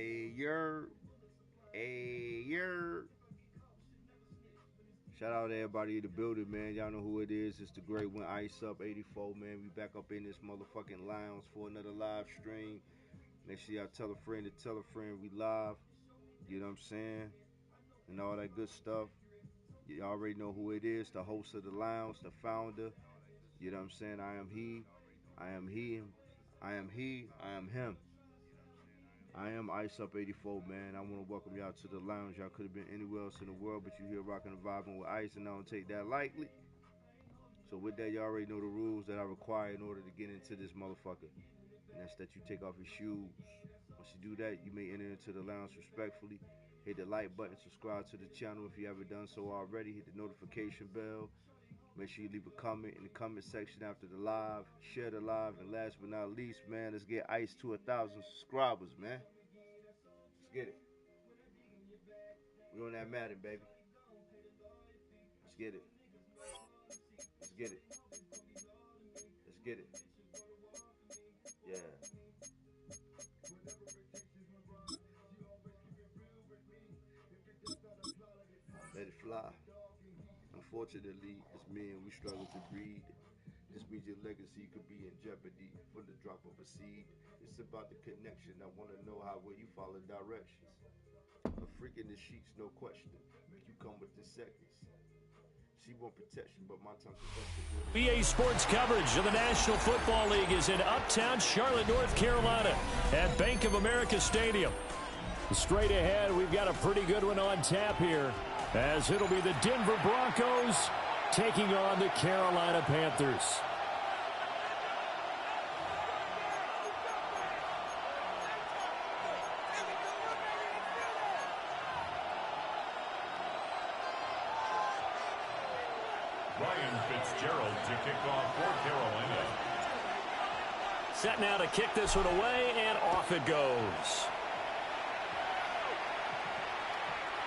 year, a year. Shout out to everybody in the building, man. Y'all know who it is. It's the great one, Ice Up 84, man. We back up in this motherfucking lounge for another live stream. Make sure y'all tell a friend to tell a friend we live. You know what I'm saying? And all that good stuff. You already know who it is. The host of the lounge, the founder. You know what I'm saying? I am he. I am he. I am he. I am him. I am Ice Up 84, man. I want to welcome y'all to the lounge. Y'all could have been anywhere else in the world, but you here rocking and vibing with Ice, and I don't take that lightly. So with that, you already know the rules that I require in order to get into this motherfucker. And that's that you take off your shoes. Once you do that, you may enter into the lounge respectfully. Hit the like button, subscribe to the channel if you haven't done so already. Hit the notification bell. Make sure you leave a comment in the comment section after the live. Share the live. And last but not least, man, let's get Ice to 1,000 subscribers, man. Let's get it. We on that Madden, baby. Let's get it. Let's get it. Let's get it. Yeah. Let it fly. Unfortunately, as men, we struggle to breed. This means your legacy could be in jeopardy from the drop of a seed. It's about the connection. I want to know how well you follow directions. A freak in the sheets, no question. You come within seconds. She want protection, but my time to BA Sports coverage of the National Football League is in Uptown Charlotte, North Carolina at Bank of America Stadium. Straight ahead, we've got a pretty good one on tap here, as it'll be the Denver Broncos taking on the Carolina Panthers. To kick off for Carolina. Set now to kick this one away, and off it goes.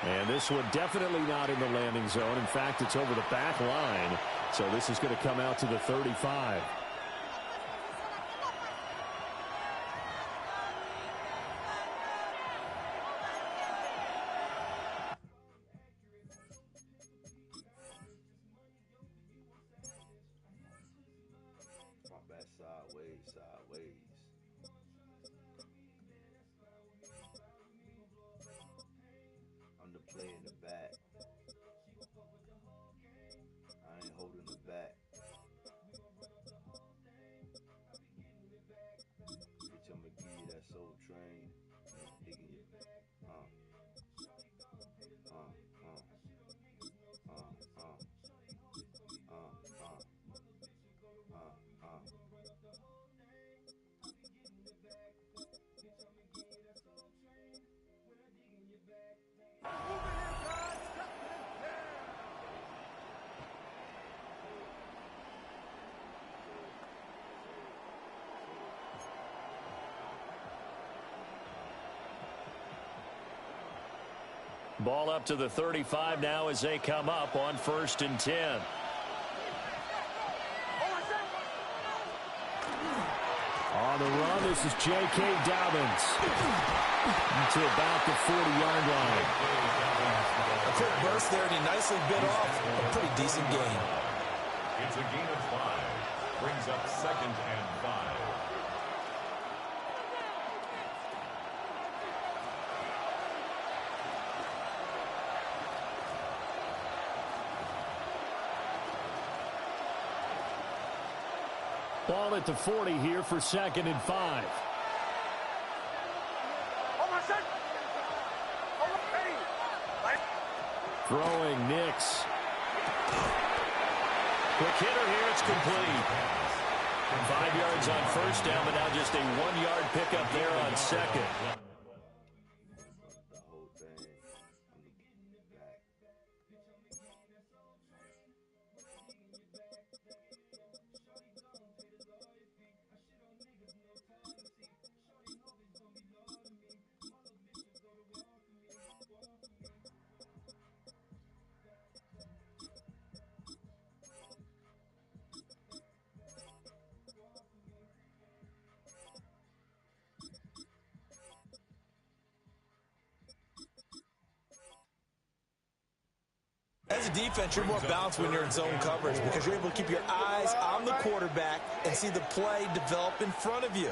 And this one definitely not in the landing zone. In fact, it's over the back line. So this is going to come out to the 35. Sideways. I'm the play in the back. I ain't holding the back. Bitch, I'ma give you that soul train. Digging you. Ball up to the 35 now as they come up on 1st and 10. On the run, this is J.K. Dobbins to about the 40-yard line. A quick burst there, and he nicely bit off a pretty decent gain. It's a gain of 5. Brings up 2nd and 5. Ball at the 40 here for 2nd and 5. Throwing Nix. Quick hitter here, it's complete. 5 yards on 1st down, but now just a 1-yard pickup there on 2nd. the defense, you're more balanced when you're in zone coverage because you're able to keep your eyes on the quarterback and see the play develop in front of you.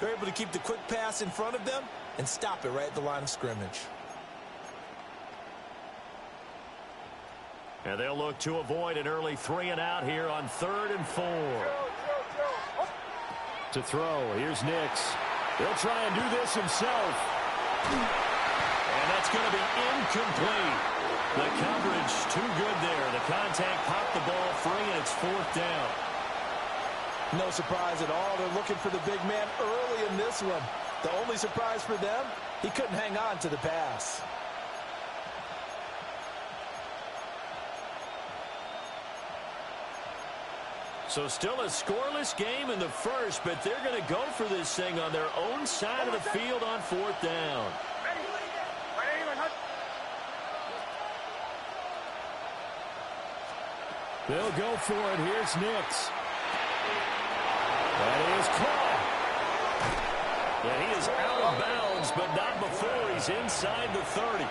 You're able to keep the quick pass in front of them and stop it right at the line of scrimmage. And they'll look to avoid an early 3 and out here on 3rd and 4. To throw, here's Nix. He'll try and do this himself. And that's going to be incomplete. The coverage too good there. The contact popped the ball free, and it's 4th down. No surprise at all. They're looking for the big man early in this one. The only surprise for them, he couldn't hang on to the pass. So still a scoreless game in the first, but they're going to go for this thing on their own side of the field on 4th down. They'll go for it. Here's Nix. That is caught. And he is out of bounds, but not before he's inside the 30.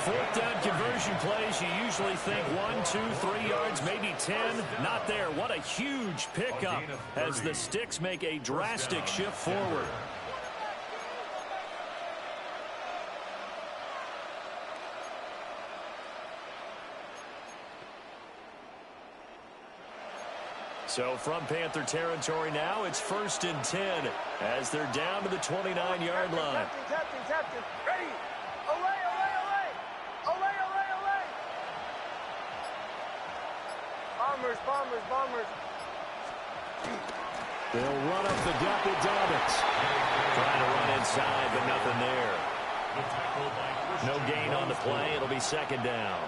4th down conversion plays, you usually think 1, 2, 3 yards, maybe 10. Not there. What a huge pickup as the Sticks make a drastic shift forward. So from Panther territory now, it's 1st and 10 as they're down to the 29-yard line. Captain, ready. Away. Bombers. They'll run up the gut with Dobbins. Trying to run inside, but nothing there. No gain on the play. It'll be 2nd down.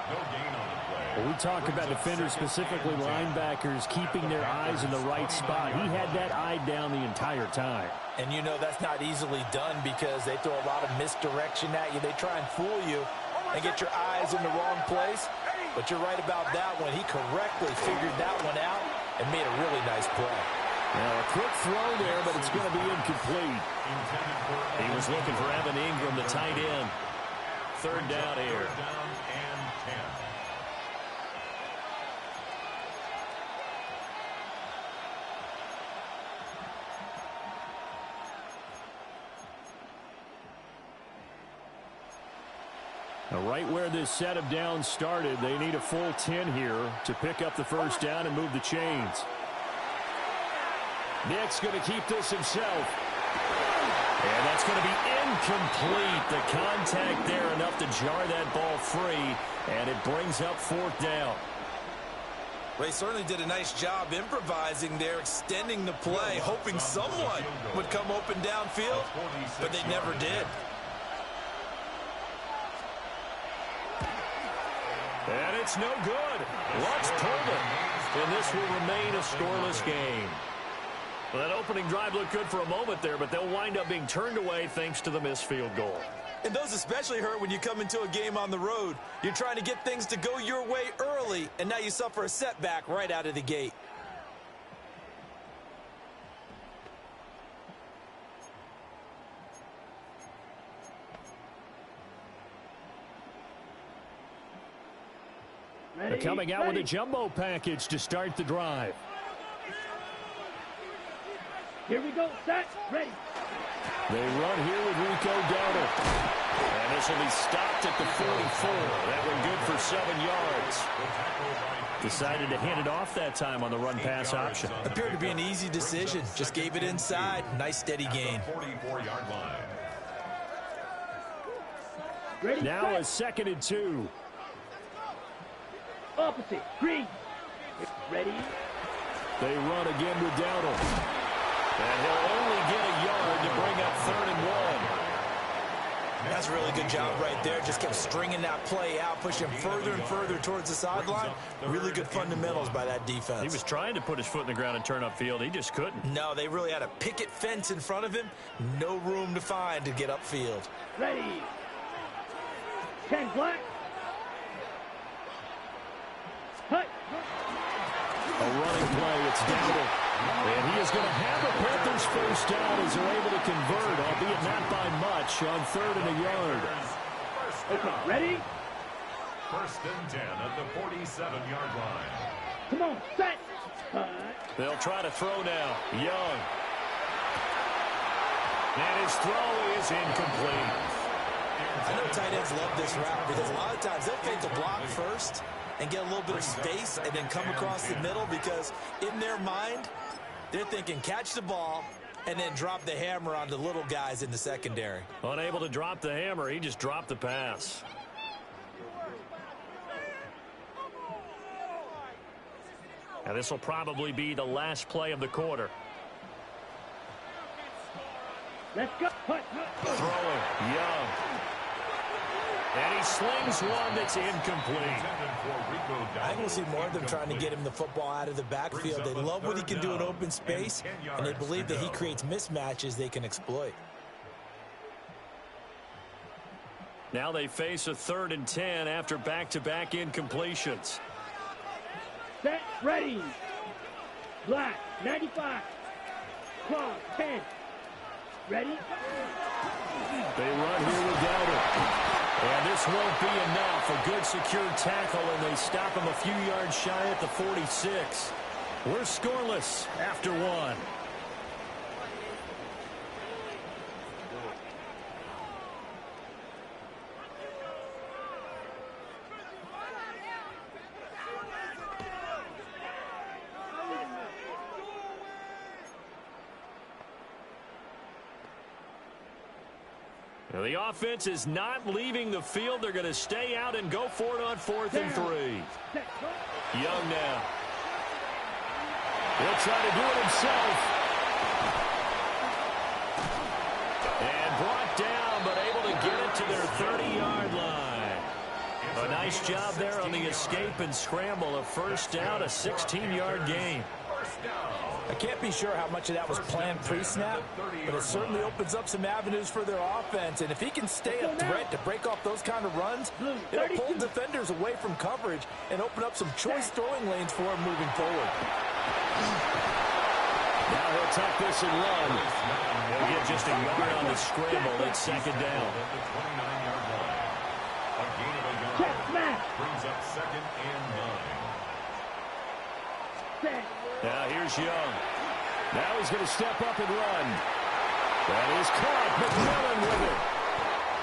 Well, we talk about defenders, specifically linebackers, keeping their eyes in the right spot. He had that eye down the entire time. And you know that's not easily done because they throw a lot of misdirection at you. They try and fool you and get your eyes in the wrong place. But you're right about that one. He correctly figured that one out and made a really nice play. Now, a quick throw there, but it's going to be incomplete. He was looking for Evan Ingram, the tight end. 3rd down here. Now, right where this set of downs started, they need a full 10 here to pick up the 1st down and move the chains. Nick's going to keep this himself. And that's going to be incomplete. The contact there enough to jar that ball free, and it brings up 4th down. Ray certainly did a nice job improvising there, extending the play, hoping someone would come open downfield, but they never did. And it's no good. Lutz pulled it. And this will remain a scoreless game. Well, that opening drive looked good for a moment there, but they'll wind up being turned away thanks to the missed field goal. And those especially hurt when you come into a game on the road. You're trying to get things to go your way early, and now you suffer a setback right out of the gate. They're coming out with a jumbo package to start the drive. Here we go, set, ready. They run here with Rico Dowdle. And this will be stopped at the 44. That one good for 7 yards. Decided to hand it off that time on the run-pass option. Appeared to be an easy decision. Just gave it inside. Nice, steady gain. 44-yard line. Ready, Now a 2nd and 2. Opposite, green. Ready. They run again with Dowdle. And he'll only get a yard to bring up 3rd and 1. That's a really good job right there. Just kept stringing that play out, pushing further and further towards the sideline. Really good fundamentals by that defense. He was trying to put his foot in the ground and turn upfield. He just couldn't. No, they really had a picket fence in front of him. No room to find to get upfield. Ready. 10 black. Cut. A running play, it's Dowdle. And he is going to have the Panthers 1st down as they're able to convert, albeit not by much, on 3rd and a yard. Okay, ready? First and 10 at the 47-yard line. Come on, set. They'll try to throw now. Young. And his throw is incomplete. I know tight ends love this route because a lot of times they'll fake a block first and get a little bit of space and then come across the middle because in their mind, they're thinking catch the ball and then drop the hammer on the little guys in the secondary. Unable to drop the hammer, he just dropped the pass. Now this will probably be the last play of the quarter. Let's go. Throwing, Young. And he slings one that's incomplete. I think we'll see more of them trying to get him the football out of the backfield. They love what he can do in open space, and they believe that he creates mismatches they can exploit. Now they face a 3rd and 10 after back-to-back incompletions. Set, ready. Black, 95. Claw, 10. Ready? They run here without it. And this won't be enough. A good secure tackle, and they stop him a few yards shy at the 46. We're scoreless after one. Now the offense is not leaving the field. They're going to stay out and go for it on 4th and 3. Young now. He'll try to do it himself. And brought down, but able to get it to their 30-yard line. A nice job there on the escape and scramble. A first down, a 16-yard gain. I can't be sure how much of that was planned pre-snap, but it certainly opens up some avenues for their offense. And if he can stay a threat to break off those kind of runs, it'll pull defenders away from coverage and open up some choice throwing lanes for him moving forward. Now he'll tuck this and run. He'll get just a yard on the scramble. It's 2nd down. A gain of a yard brings up 2nd and 9. Now here's Young. Now he's going to step up and run. That is caught. McMillan with it.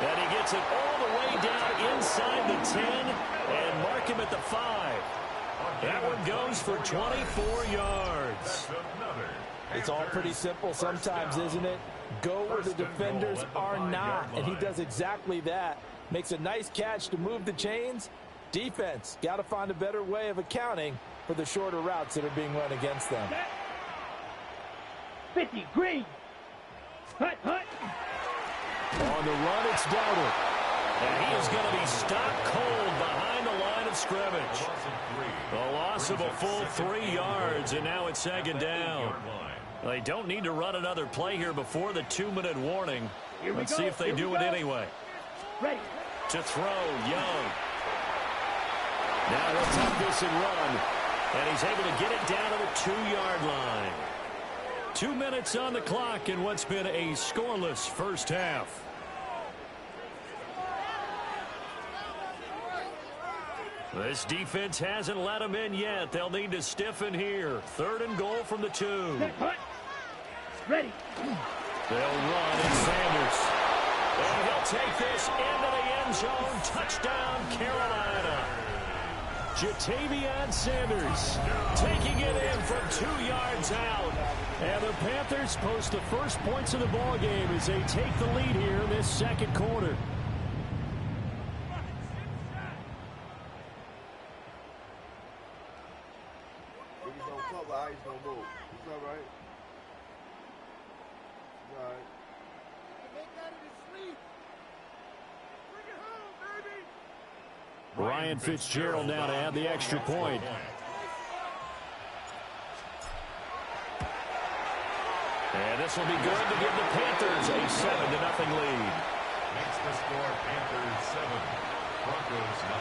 And he gets it all the way down inside the 10 and mark him at the 5. That one goes for 24 yards. It's all pretty simple sometimes, isn't it? Go where the defenders are not, and he does exactly that. Makes a nice catch to move the chains. Defense, got to find a better way of accounting for the shorter routes that are being run against them. 50, green. Hut, hut. On the run, it's Dowdle. And he is going to be stopped cold behind the line of scrimmage. A loss of a full 3 yards, and now it's 2nd down. They don't need to run another play here before the 2-minute warning. Let's see if they do it anyway. Ready. To throw, Young. Now he'll tuck this and run. And he's able to get it down to the 2-yard line. 2 minutes on the clock in what's been a scoreless first half. This defense hasn't let them in yet. They'll need to stiffen here. 3rd and goal from the 2. Ready. They'll run, and Sanders. And he'll take this into the end zone. Touchdown, Carolina. Jatavion Sanders taking it in from 2 yards out. And the Panthers post the first points of the ball game as they take the lead here in this 2nd quarter. Ryan Fitzgerald now to add the extra point. And this will be good to give the Panthers a 7-0 lead. Makes the score Panthers 7, Broncos 0.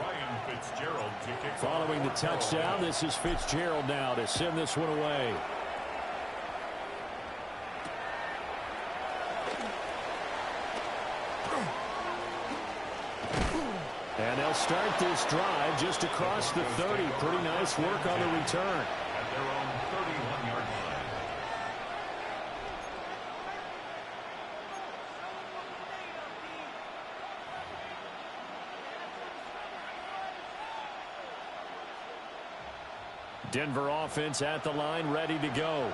Ryan Fitzgerald to kick. Following the touchdown, this is Fitzgerald now to send this one away. And they'll start this drive just across the 30. Pretty nice work on the return. At their own 31-yard line. Denver offense at the line, ready to go.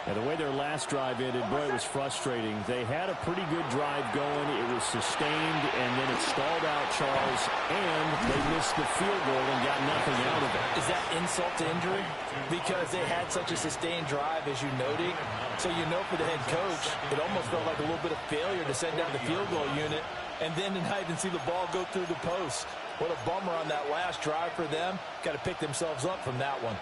And the way their last drive ended, boy, it was frustrating. They had a pretty good drive going. It was sustained, and then it stalled out, Charles, and they missed the field goal and got nothing out of it. Is that insult to injury? Because they had such a sustained drive, as you noted. So you know for the head coach, it almost felt like a little bit of failure to send down the field goal unit and then tonight and see the ball go through the post. What a bummer on that last drive for them. Got to pick themselves up from that one.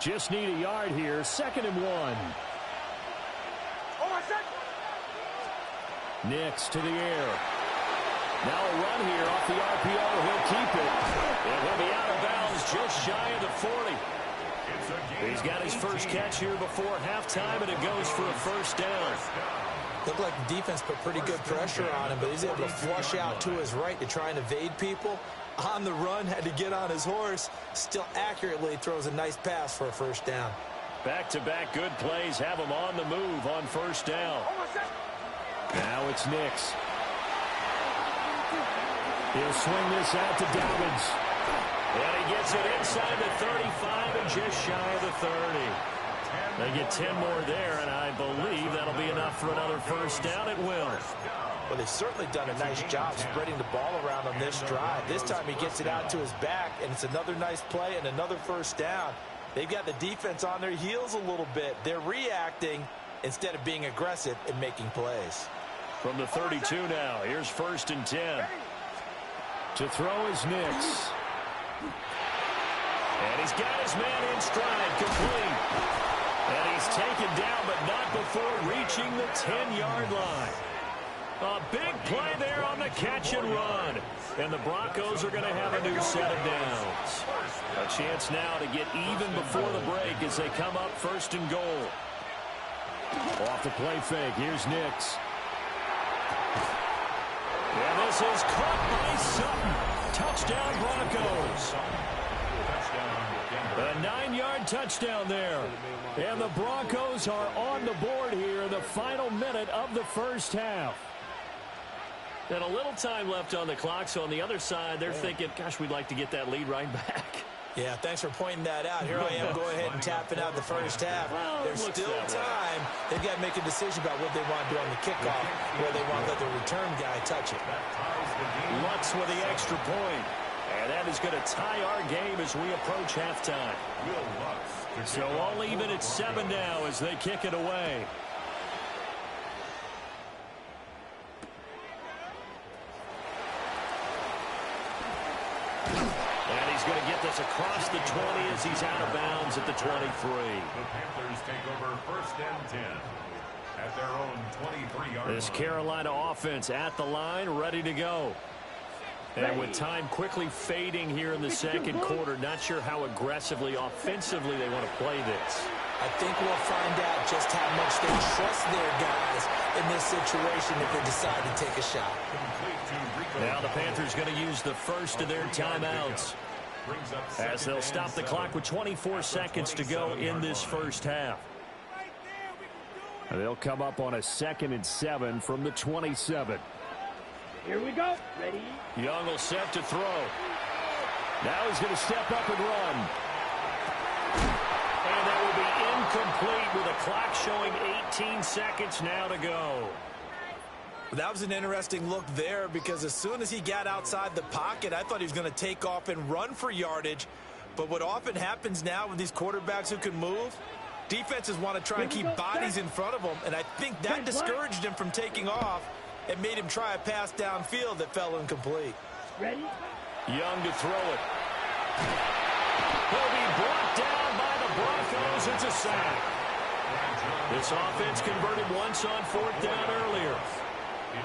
Just need a yard here. 2nd and 1. Nix to the air. Now a run here off the RPO. He'll keep it. It will be out of bounds just shy of the 40. He's got his first catch here before halftime, and it goes for a first down. Looked like the defense put pretty good pressure on him, but he's able to flush out to his right to try and evade people. On the run, had to get on his horse. Still accurately throws a nice pass for a first down. Back-to-back good plays have him on the move on first down. Now it's Nix. He'll swing this out to Dobbins. And he gets it inside the 35 and just shy of the 30. They get 10 more there, and I believe that'll be enough for another first down. It will. Well, they've certainly done a nice job spreading the ball around on this drive. This time he gets it out to his back, and it's another nice play and another first down. They've got the defense on their heels a little bit. They're reacting instead of being aggressive and making plays. From the 32 now, here's 1st and 10. To throw is Nix. And he's got his man in stride, complete. And he's taken down, but not before reaching the 10-yard line. A big play there on the catch and run. And the Broncos are going to have a new set of downs. A chance now to get even before the break as they come up 1st and goal. Off the play fake, here's Nix. And this is caught by Sutton. Touchdown Broncos. A 9-yard touchdown there. And the Broncos are on the board here in the final minute of the first half. And a little time left on the clock, so on the other side, they're thinking, gosh, we'd like to get that lead right back. Yeah, thanks for pointing that out. Here I am, go ahead and tapping out the first half. Well, there's still time. They've got to make a decision about what they want to do on the kickoff, where they want to let the return guy touch it. Lutz with the extra point. And that is going to tie our game as we approach halftime. So all even at 7 now as they kick it away. And he's going to get this across the 20 as he's out of bounds at the 23. The Panthers take over 1st and 10 at their own 23-yard line. This Carolina offense at the line, ready to go. And with time quickly fading here in the second quarter, not sure how aggressively, offensively they want to play this. I think we'll find out just how much they trust their guys in this situation if they decide to take a shot. Now the Panthers going to use the first of their timeouts as they'll stop the clock with 24 seconds to go in this first half. They'll come up on a 2nd and 7 from the 27. Here we go. Ready? Young will set to throw. Now he's going to step up and run. And that will be incomplete with a clock showing 18 seconds now to go. That was an interesting look there because as soon as he got outside the pocket, I thought he was going to take off and run for yardage. But what often happens now with these quarterbacks who can move, defenses want to try and keep bodies in front of them, and I think that discouraged him from taking off. It made him try a pass downfield that fell incomplete. Ready? Young to throw it. He'll be brought down by the Broncos, it's a sack. This offense converted once on 4th down earlier.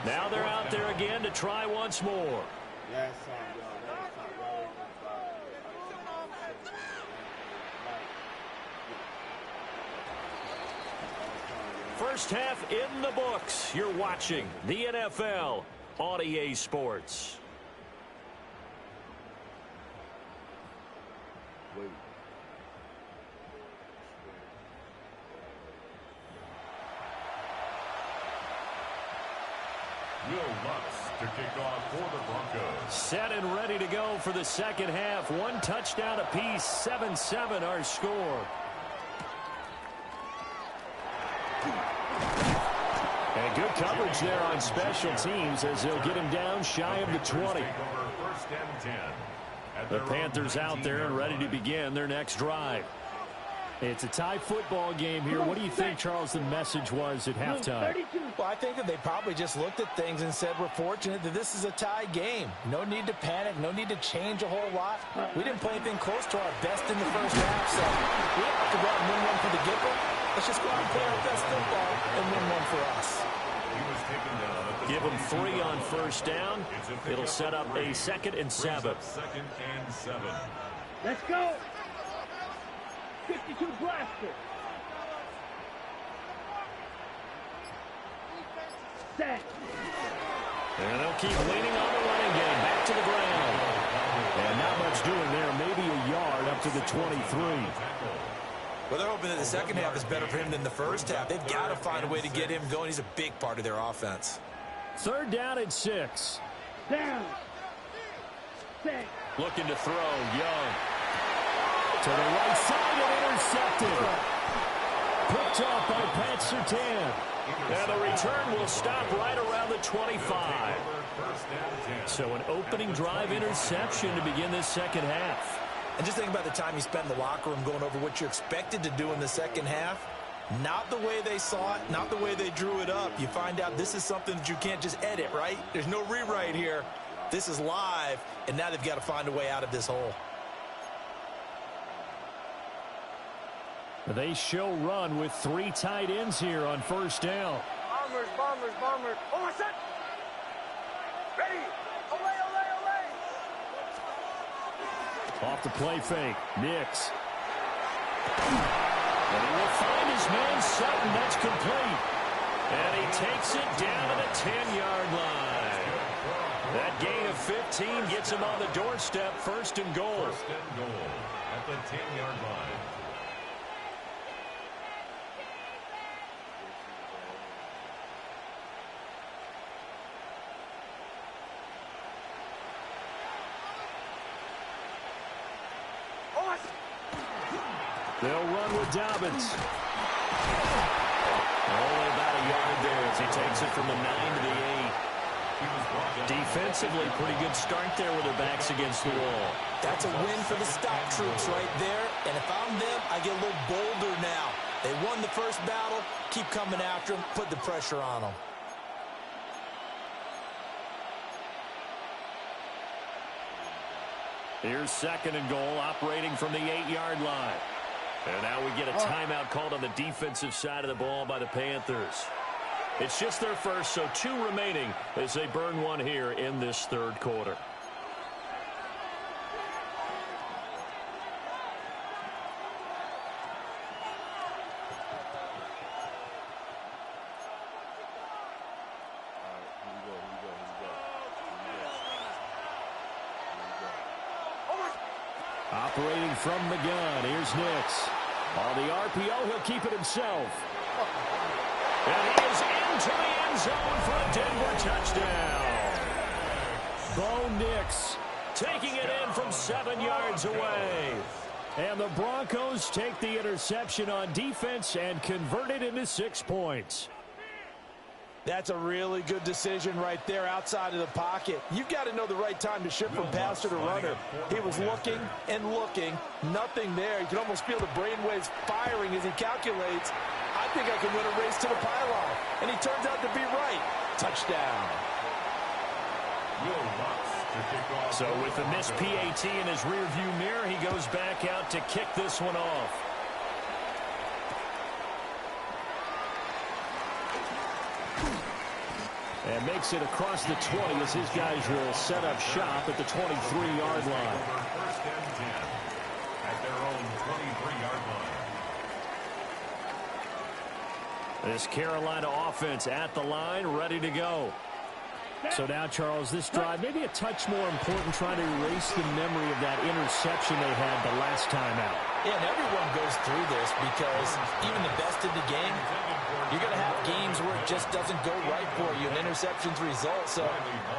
Now they're out there again to try once more. First half in the books. You're watching the NFL on EA Sports. Will Lutz to kick off for the Broncos. Set and ready to go for the second half. 1 touchdown apiece, 7-7 our score. And good coverage there on special teams as they'll get him down shy of the 20. The Panthers out there and ready to begin their next drive. It's a tie football game here. What do you think, Charles, the message was at halftime? Well, I think that they probably just looked at things and said, we're fortunate that this is a tie game. No need to panic. No need to change a whole lot. We didn't play anything close to our best in the first half, so we don't have to go out and win one for the Gipper. Let's just go out and play our best football and win one for us. Give them 3 on first down. It'll set up a 2nd and 7. Let's go. 52 blaster. Set. And they'll keep leaning on the running game. Back to the ground. And not much doing there. Maybe a yard up to the 23. Well, they're hoping that the second half is better for him than the first half. They've got to find a way to get him going. He's a big part of their offense. 3rd down and 6. Down. Set. Looking to throw. Young. To the right side and intercepted. Picked off by Pat Surtain. And the return will stop right around the 25. So an opening drive interception to begin this second half. And just think about the time you spend in the locker room going over what you're expected to do in the second half. Not the way they saw it, not the way they drew it up. You find out this is something that you can't just edit, right? There's no rewrite here. This is live, and now they've got to find a way out of this hole. They show run with 3 tight ends here on first down. Bombers, bombers, bombers. Oh, what's that? Ready. Olay, olay, olay. Off the play fake. Nix. And he will find his man Sutton. That's complete. And he takes it down to the 10-yard line. That gain of 15 gets him on the doorstep. 1st and goal. 1st and goal at the 10-yard line. They'll run with Dobbins. Only about a yard there as he takes it from the 9 to the 8. Defensively, pretty good start there with their backs against the wall. That's a win for the stock troops right there. And if I'm them, I get a little bolder now. They won the first battle. Keep coming after them. Put the pressure on them. Here's 2nd and goal, operating from the 8-yard line. And now we get a timeout called on the defensive side of the ball by the Panthers. It's just their first, so 2 remaining as they burn one here in this 3rd quarter. Operating from the gun, here's Nix. On the RPO, he'll keep it himself. And he is into the end zone for a Denver touchdown. Bo Nix taking it in from 7 yards away. And the Broncos take the interception on defense and convert it into 6 points. That's a really good decision right there outside of the pocket. You've got to know the right time to shift from passer to runner. He was looking and looking. Nothing there. You can almost feel the brainwaves firing as he calculates. I think I can win a race to the pylon. And he turns out to be right. Touchdown. So with the missed PAT in his rearview mirror, he goes back out to kick this one off. And makes it across the 20 as his guys will set up shop at the 23-yard line. First and 10 at their own 23-yard line. This Carolina offense at the line, ready to go. So now, Charles, this drive maybe a touch more important, trying to erase the memory of that interception they had the last time out. Yeah, and everyone goes through this because even the best in the game, you're going to have games where it just doesn't go right for you and interceptions result. So,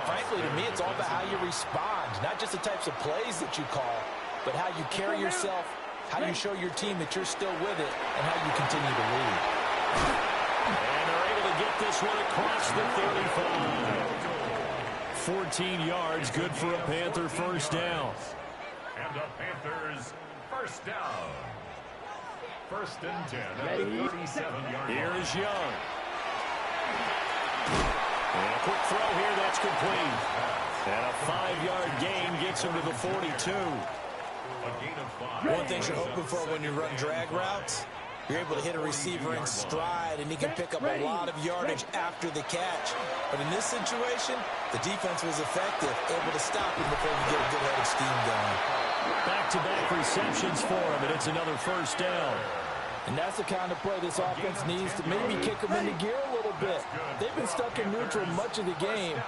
frankly, to me, it's all about how you respond, not just the types of plays that you call, but how you carry yourself, how you show your team that you're still with it, and how you continue to lead. And they're able to get this one across the 35. 14 yards, good for a Panther first down. And the Panthers first down. First and 10 at the 37-yard line. Here's Young. And a quick throw here, that's complete. And a 5-yard gain gets him to the 42. A gain of 5. One thing you're hoping for when you run drag routes, you're able to hit a receiver in stride, and he can pick up a lot of yardage after the catch. But in this situation, the defense was effective, able to stop him before you get a good head of steam going. Back-to-back receptions for him, and it's another first down. And that's the kind of play this offense needs to maybe kick them into gear a little bit. They've been stuck in neutral much of the game.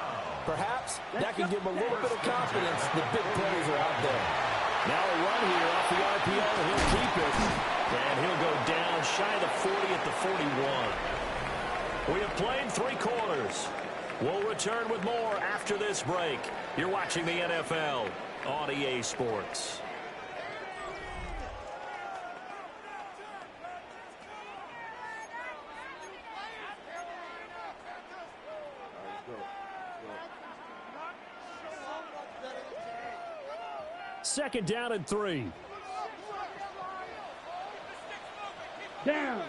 Perhaps that can give them a little bit of confidence that big plays are out there. Now a run here off the RPO. He'll keep it. And he'll go down shy of the 40 at the 41. We have played 3 quarters. We'll return with more after this break. You're watching the NFL on EA Sports. Second down and 3. Down.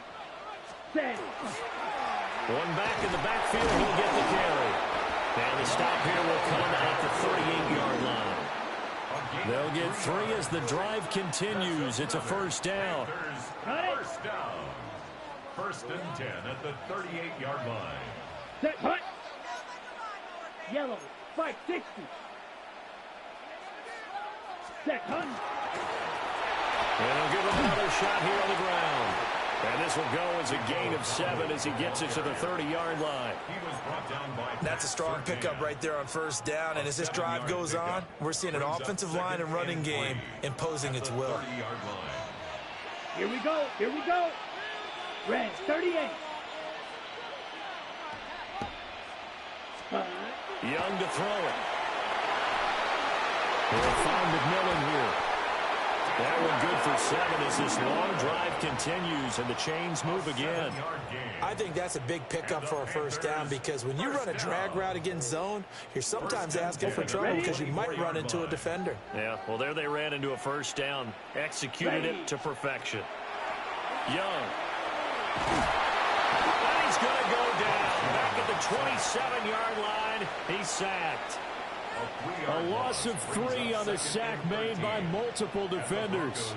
Set. One back in the backfield, he'll get the carry. And the stop here will come at the 38-yard line. They'll get 3 as the drive continues. It's a first down. First down. First and 10 at the 38-yard line. Set. Hut. Yellow. 560. Set. Hunt. And he'll give him another shot here on the ground. And this will go as a gain of 7 as he gets it to the 30-yard line. He was brought down by That's a strong pickup right there on first down. And as this drive goes on, we're seeing an offensive line and running game imposing its will. 30-yard line. Here we go. Here we go. Red. 38. Young to throw it. He'll find McMillan here. That one good for 7 as this long drive continues and the chains move again. I think that's a big pickup for a first down because when you run a drag route against zone, you're sometimes asking for trouble because you might run into a defender. Yeah, well, there they ran into a first down. Executed it to perfection. Young. And he's going to go down. Back at the 27-yard line. He's sacked. A loss of 3 on the sack made by multiple defenders.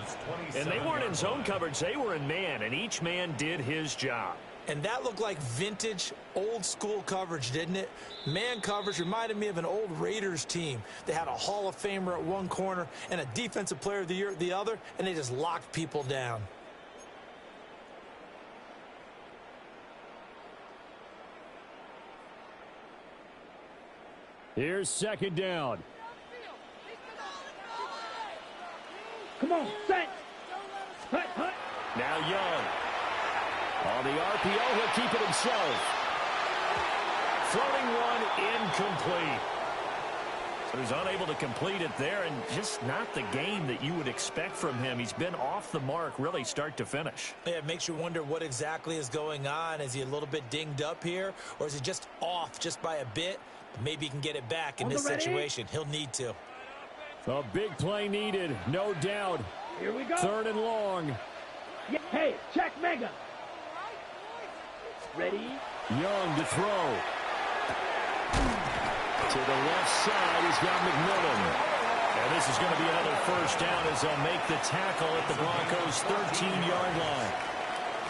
And they weren't in zone coverage. They were in man, and each man did his job. And that looked like vintage, old-school coverage, didn't it? Man coverage reminded me of an old Raiders team. They had a Hall of Famer at one corner and a Defensive Player of the Year at the other, and they just locked people down. Here's second down. Come on, set. Hut, hut. Now Young. On the RPO, he'll keep it himself. Floating one incomplete. So he's unable to complete it there, and just not the game that you would expect from him. He's been off the mark really start to finish. Yeah, it makes you wonder what exactly is going on. Is he a little bit dinged up here, or is he just off just by a bit? Maybe he can get it back in this situation. He'll need to. A big play needed, no doubt. Here we go. 3rd and long. Yeah, hey, check mega. Ready? Young to throw. To the left side, he's got McMillan. And this is going to be another first down as they'll make the tackle at the Broncos' 13-yard line.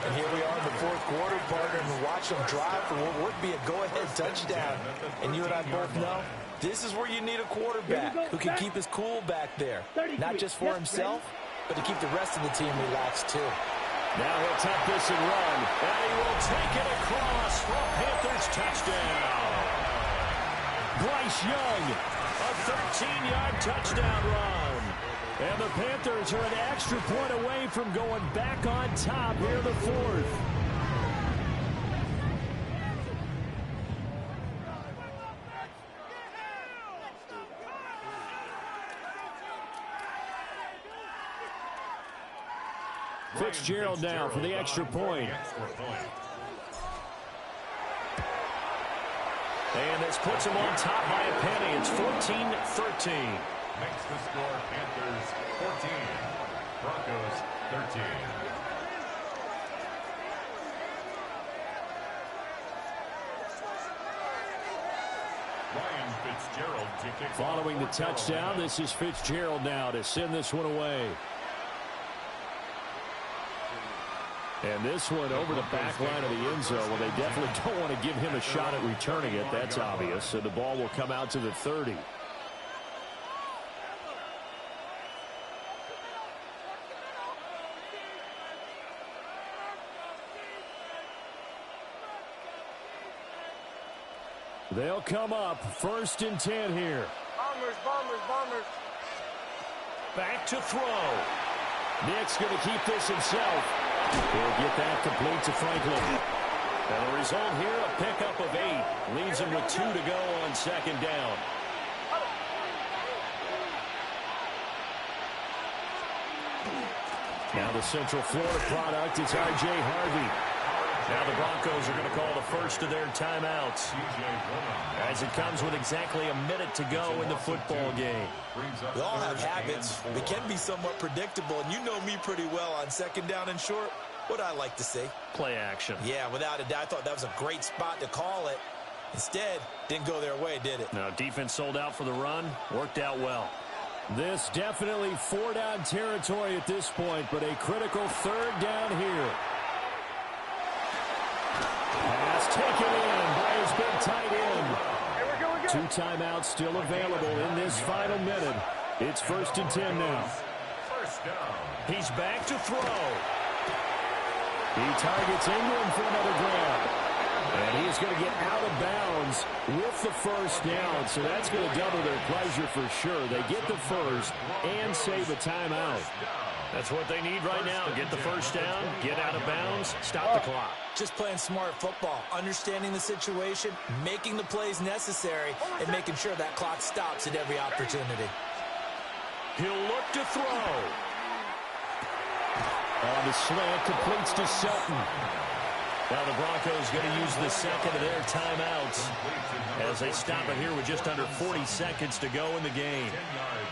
And here we are in the fourth quarter, partner, and watch them drive for what would be a go-ahead touchdown. And you and I both know this is where you need a quarterback who can keep his cool back there, not just for himself, but to keep the rest of the team relaxed too. Now he'll tuck this and run, and he will take it across for a Panthers touchdown. Bryce Young, a 13-yard touchdown run. And the Panthers are an extra point away from going back on top here in the fourth. Fitzgerald now for the extra point. And this puts him on top by a penny. It's 14-13. Makes the score Panthers 14, Broncos 13. Ryan Fitzgerald to kick. Following the touchdown, this is Fitzgerald now to send this one away. And this one over the back line of the end zone. Well, they definitely don't want to give him a shot at returning it. That's obvious. So the ball will come out to the 30. They'll come up 1st and 10 here. Bombers. Back to throw. Nick's going to keep this himself. He'll get that complete to Franklin. And the result here, a pickup of 8. Leaves him with 2 to go on 2nd down. Now the Central Florida product, it's R.J. Harvey. Now the Broncos are going to call the first of their timeouts, as it comes with exactly a minute to go in the football game. We all have habits. We can be somewhat predictable, and you know me pretty well on 2nd down and short. What I like to say? Play action. Yeah, without a doubt. I thought that was a great spot to call it. Instead, didn't go their way, did it? Now defense sold out for the run. Worked out well. This definitely 4-down territory at this point, but a critical 3rd down here. Pass taken in by his big tight end. 2 timeouts still available in this final minute. It's 1st and 10 now. First down. He's back to throw. He targets Ingram for another grab. And he's going to get out of bounds with the 1st down. So that's going to double their pleasure for sure. They get the 1st and save a timeout. That's what they need right now. Get the 1st down, get out of bounds, stop the clock. Just playing smart football, understanding the situation, making the plays necessary, and making sure that clock stops at every opportunity. He'll look to throw. On the slant, completes to Sutton. Now the Broncos going to use the 2nd of their timeouts as they stop it here with just under 40 seconds to go in the game.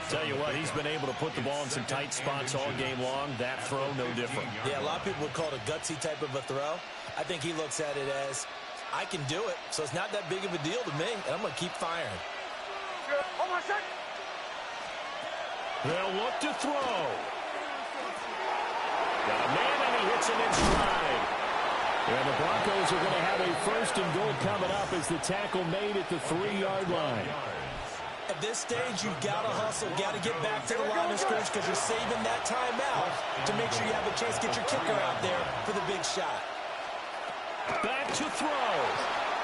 Tell you what, he's been able to put the ball in some tight spots all game long. That throw, no different. Yeah, a lot of people would call it a gutsy type of a throw. I think he looks at it as, I can do it, so it's not that big of a deal to me, and I'm going to keep firing. They'll look to throw. Got a man, and he hits him in stride. And the Broncos are going to have a 1st and goal coming up as the tackle made at the 3-yard line. At this stage, you've got to hustle, got to get back to the line of scrimmage because you're saving that timeout to make sure you have a chance to get your kicker out there for the big shot. Back to throw.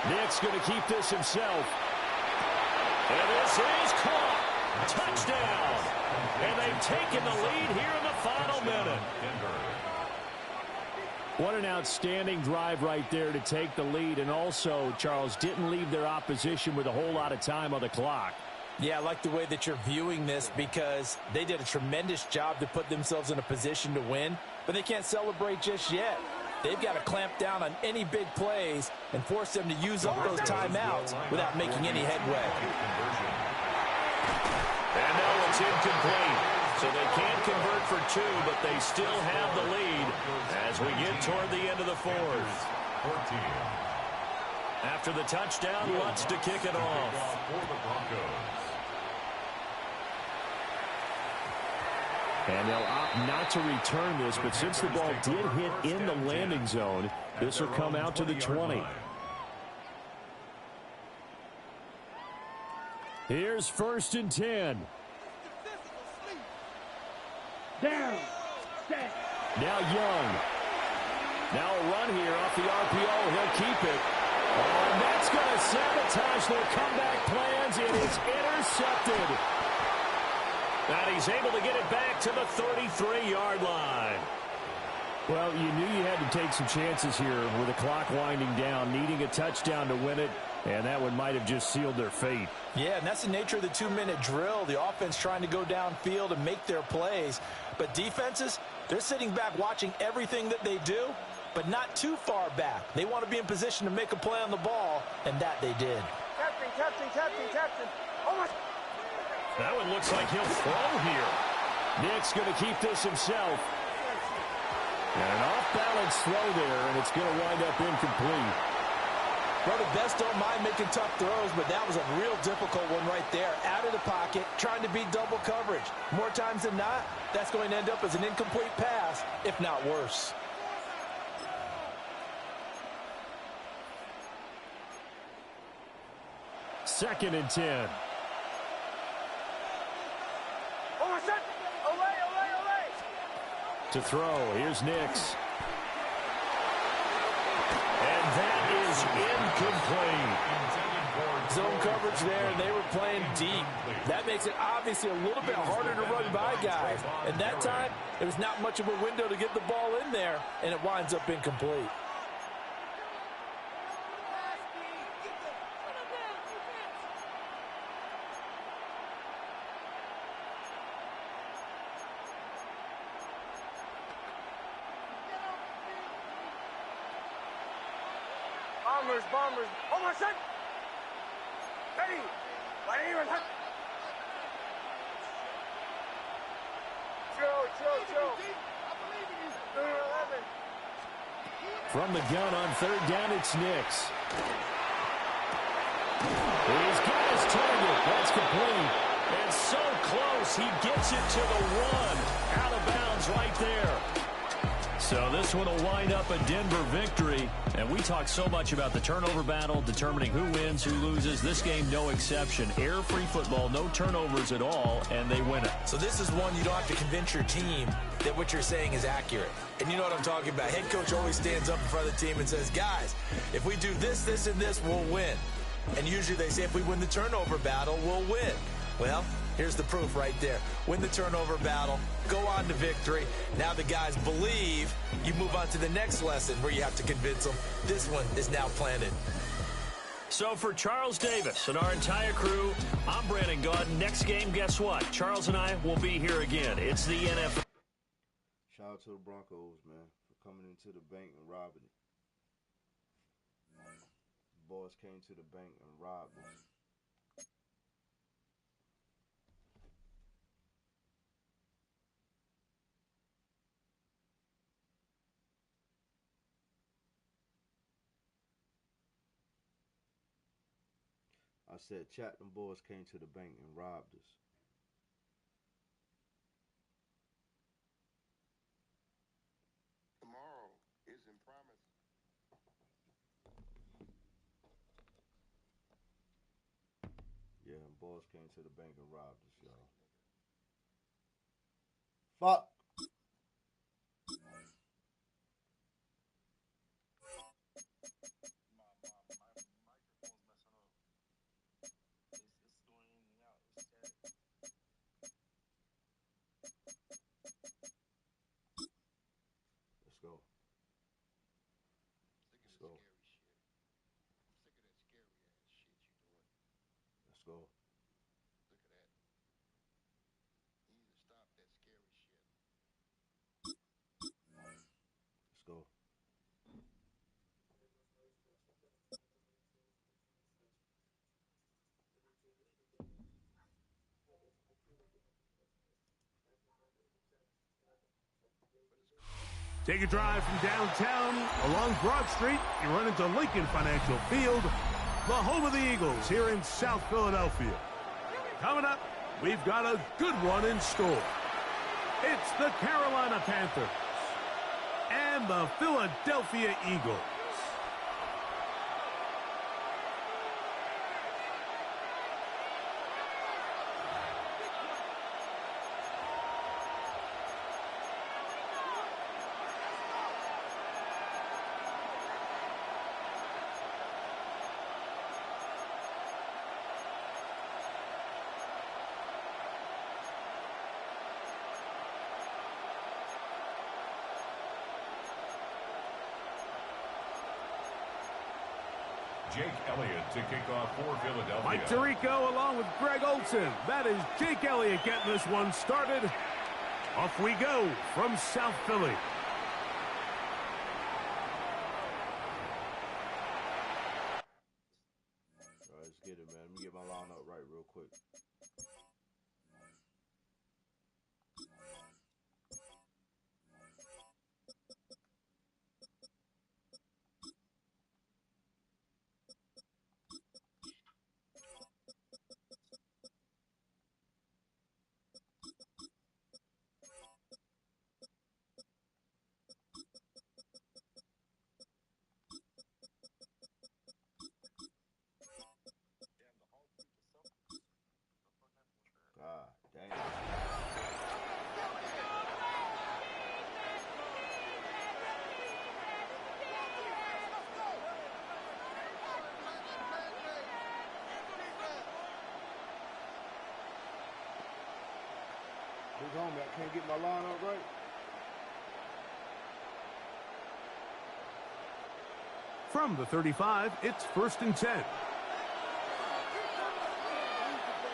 Nick's going to keep this himself. And this is caught. Touchdown. And they've taken the lead here in the final minute. What an outstanding drive right there to take the lead. And also, Charles, didn't leave their opposition with a whole lot of time on the clock. Yeah, I like the way that you're viewing this because they did a tremendous job to put themselves in a position to win, but they can't celebrate just yet. They've got to clamp down on any big plays and force them to use up those timeouts without making any headway. And now it's incomplete. So they can't convert for 2, but they still have the lead as we get toward the end of the 4th. 14. After the touchdown, Lutz to kick it off. For the Broncos. And they'll opt not to return this, but since the ball did hit in the landing zone, this will come out to the 20. Here's 1st and 10. Down. Now Young. Now a run here off the RPO. He'll keep it. Oh, and that's going to sabotage their comeback plans. It is intercepted. And he's able to get it back to the 33-yard line. Well, you knew you had to take some chances here with the clock winding down, needing a touchdown to win it, and that one might have just sealed their fate. Yeah, and that's the nature of the 2-minute drill. The offense trying to go downfield and make their plays. But defenses, they're sitting back watching everything that they do, but not too far back. They want to be in position to make a play on the ball, and that they did. Captain. Almost. That one looks like he'll throw here. Nick's going to keep this himself. And an off-balance throw there, and it's going to wind up incomplete. Well, the best don't mind making tough throws, but that was a real difficult one right there. Out of the pocket, trying to beat double coverage. More times than not, that's going to end up as an incomplete pass, if not worse. Second and 10. To throw, here's Nix. And that is incomplete. Zone coverage there, and they were playing deep. That makes it obviously a little bit harder to run by guys. And that time, there was not much of a window to get the ball in there, and it winds up incomplete. Bombers. Almost set. Ready. Chill. From the gun on 3rd down, it's Nix. He's got his target. That's complete. And so close, he gets it to the 1. Out of bounds right there. So this one will wind up a Denver victory. And we talk so much about the turnover battle, determining who wins, who loses. This game, no exception. Error-free football, no turnovers at all, and they win it. So this is one you don't have to convince your team that what you're saying is accurate. And you know what I'm talking about. Head coach always stands up in front of the team and says, guys, if we do this, this, and this, we'll win. And usually they say if we win the turnover battle, we'll win. Well, here's the proof right there. Win the turnover battle, go on to victory. Now the guys believe. You move on to the next lesson where you have to convince them. This one is now planted. So for Charles Davis and our entire crew, I'm Brandon Gaudin. Next game, guess what? Charles and I will be here again. It's the NFL. Shout out to the Broncos, man, for coming into the bank and robbing it. The boys came to the bank and robbed it. I said, chat, them boys came to the bank and robbed us. Tomorrow isn't promised. Yeah, them boys came to the bank and robbed us, y'all. Fuck. Let's go. Look at that. You need to stop that scary shit. Let's go. Take a drive from downtown along Broad Street. You run into Lincoln Financial Field, the home of the Eagles here in South Philadelphia. Coming up, we've got a good one in store. It's the Carolina Panthers and the Philadelphia Eagles. Jake Elliott to kick off for Philadelphia. Mike Tirico along with Greg Olson. That is Jake Elliott getting this one started. Off we go from South Philly. All right, let's get it, man. Let me get my line up right real quick. God damn. Big homie, I can't get my line up right. From the 35, it's 1st and 10.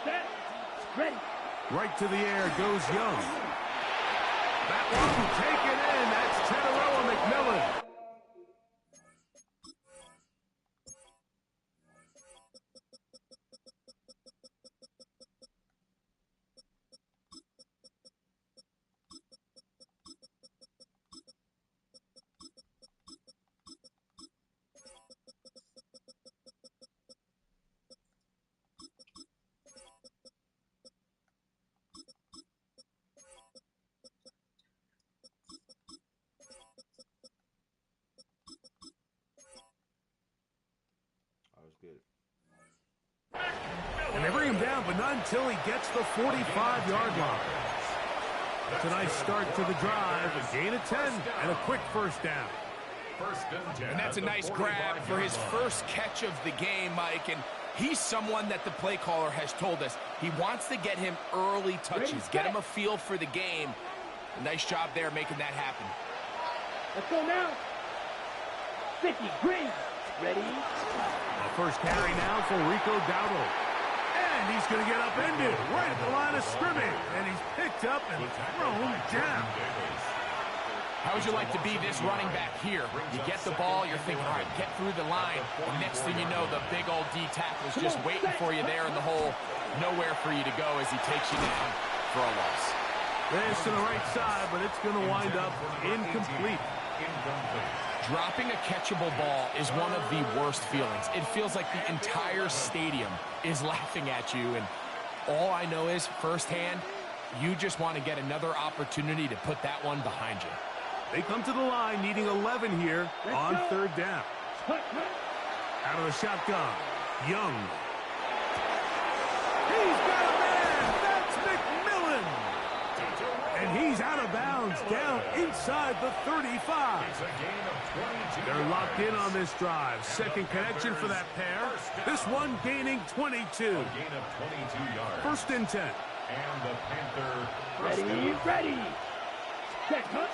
Set. Ready. Right to the air goes Young. That one taken in. That's Teteroa McMillan. Let's get it. And they bring him down, but not until he gets the 45-yard line. That's a nice start to the drive. A gain of 10 and a quick first down. First and 10. And that's a nice grab for his first catch of the game, Mike. And he's someone that the play caller has told us he wants to get him early touches, get him a feel for the game. A nice job there making that happen. Let's go now. 50, green. Ready. A first carry now for Rico Dowdle. And he's going to get upended right at the line of scrimmage. And he's picked up and thrown down. How would you like to be this running back here? You get the ball, you're thinking, all right, get through the line. And next thing you know, the big old D tackle is just waiting for you there in the hole. Nowhere for you to go as he takes you down for a loss. This to the right side, but it's going to wind up incomplete. Dropping a catchable ball is one of the worst feelings. It feels like the entire stadium is laughing at you, and all I know is, firsthand, you just want to get another opportunity to put that one behind you. They come to the line needing 11 here on 3rd down. Out of the shotgun, Young. He's got a man! That's McMillan! And he's out of bounds, down inside the 35. They're locked in on this drive. Second connection for that pair. This one gaining 22. A gain of 22 yards. 1st and 10. And the Panther Ready, ready. Set, cut.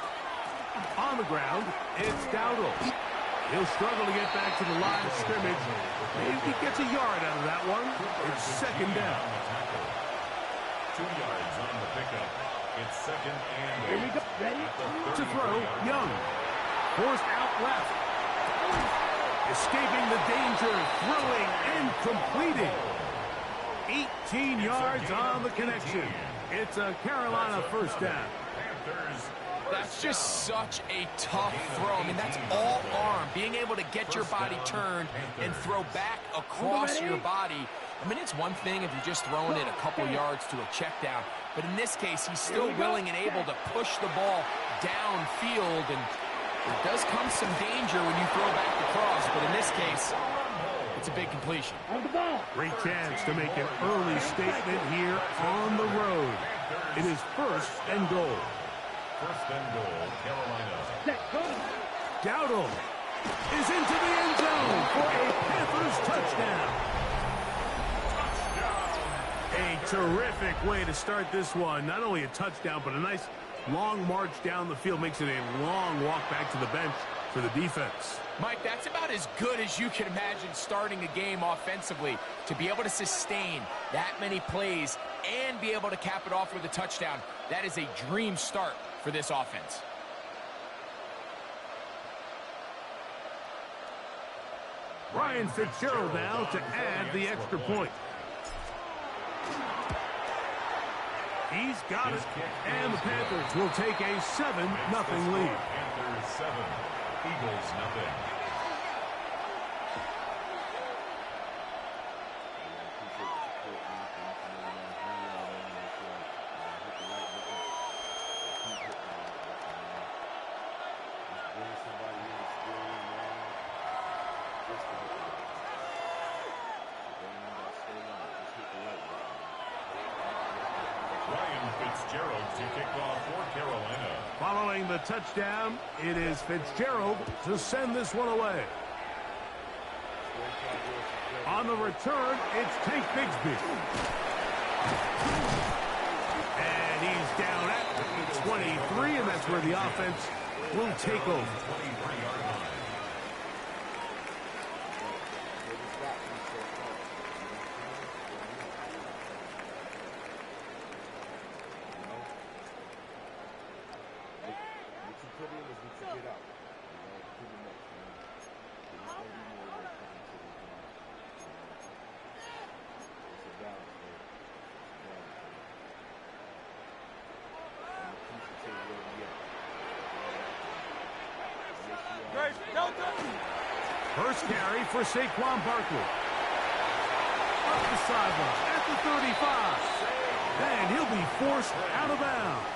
On the ground, it's Dowdle. He'll struggle to get back to the line of scrimmage. Maybe he gets a yard out of that one. It's 2nd down. 2 yards on the pickup. It's 2nd and 8. Here we go. Ready. To throw, Young. Forced out left. Escaping the danger, throwing and completing. 18 yards on the connection. It's a Carolina first down. That's just such a tough throw. I mean, that's all arm. Being able to get your body turned and throw back across your body. I mean, it's one thing if you're just throwing it a couple yards to a check down, but in this case, he's still willing and able to push the ball downfield, and there does come some danger when you throw back the cross, but in this case, it's a big completion. Great chance to make an early statement here on the road. It is 1st and goal. 1st and goal, Carolina. Dowdle is into the end zone for a Panthers touchdown. A terrific way to start this one. Not only a touchdown, but a nice long march down the field. Makes it a long walk back to the bench for the defense. Mike, that's about as good as you can imagine starting a game offensively. To be able to sustain that many plays and be able to cap it off with a touchdown, that is a dream start for this offense. Ryan Fitzgerald now to add the extra point. He's got it, and the Panthers will take a 7-0 lead. Panthers 7, Eagles nothing. Fitzgerald to kick off for Carolina. Following the touchdown, it is Fitzgerald to send this one away. On the return, it's Tank Bigsby. And he's down at the 23, and that's where the offense will take over. First carry for Saquon Barkley. Up the sideline at the 35. And he'll be forced out of bounds.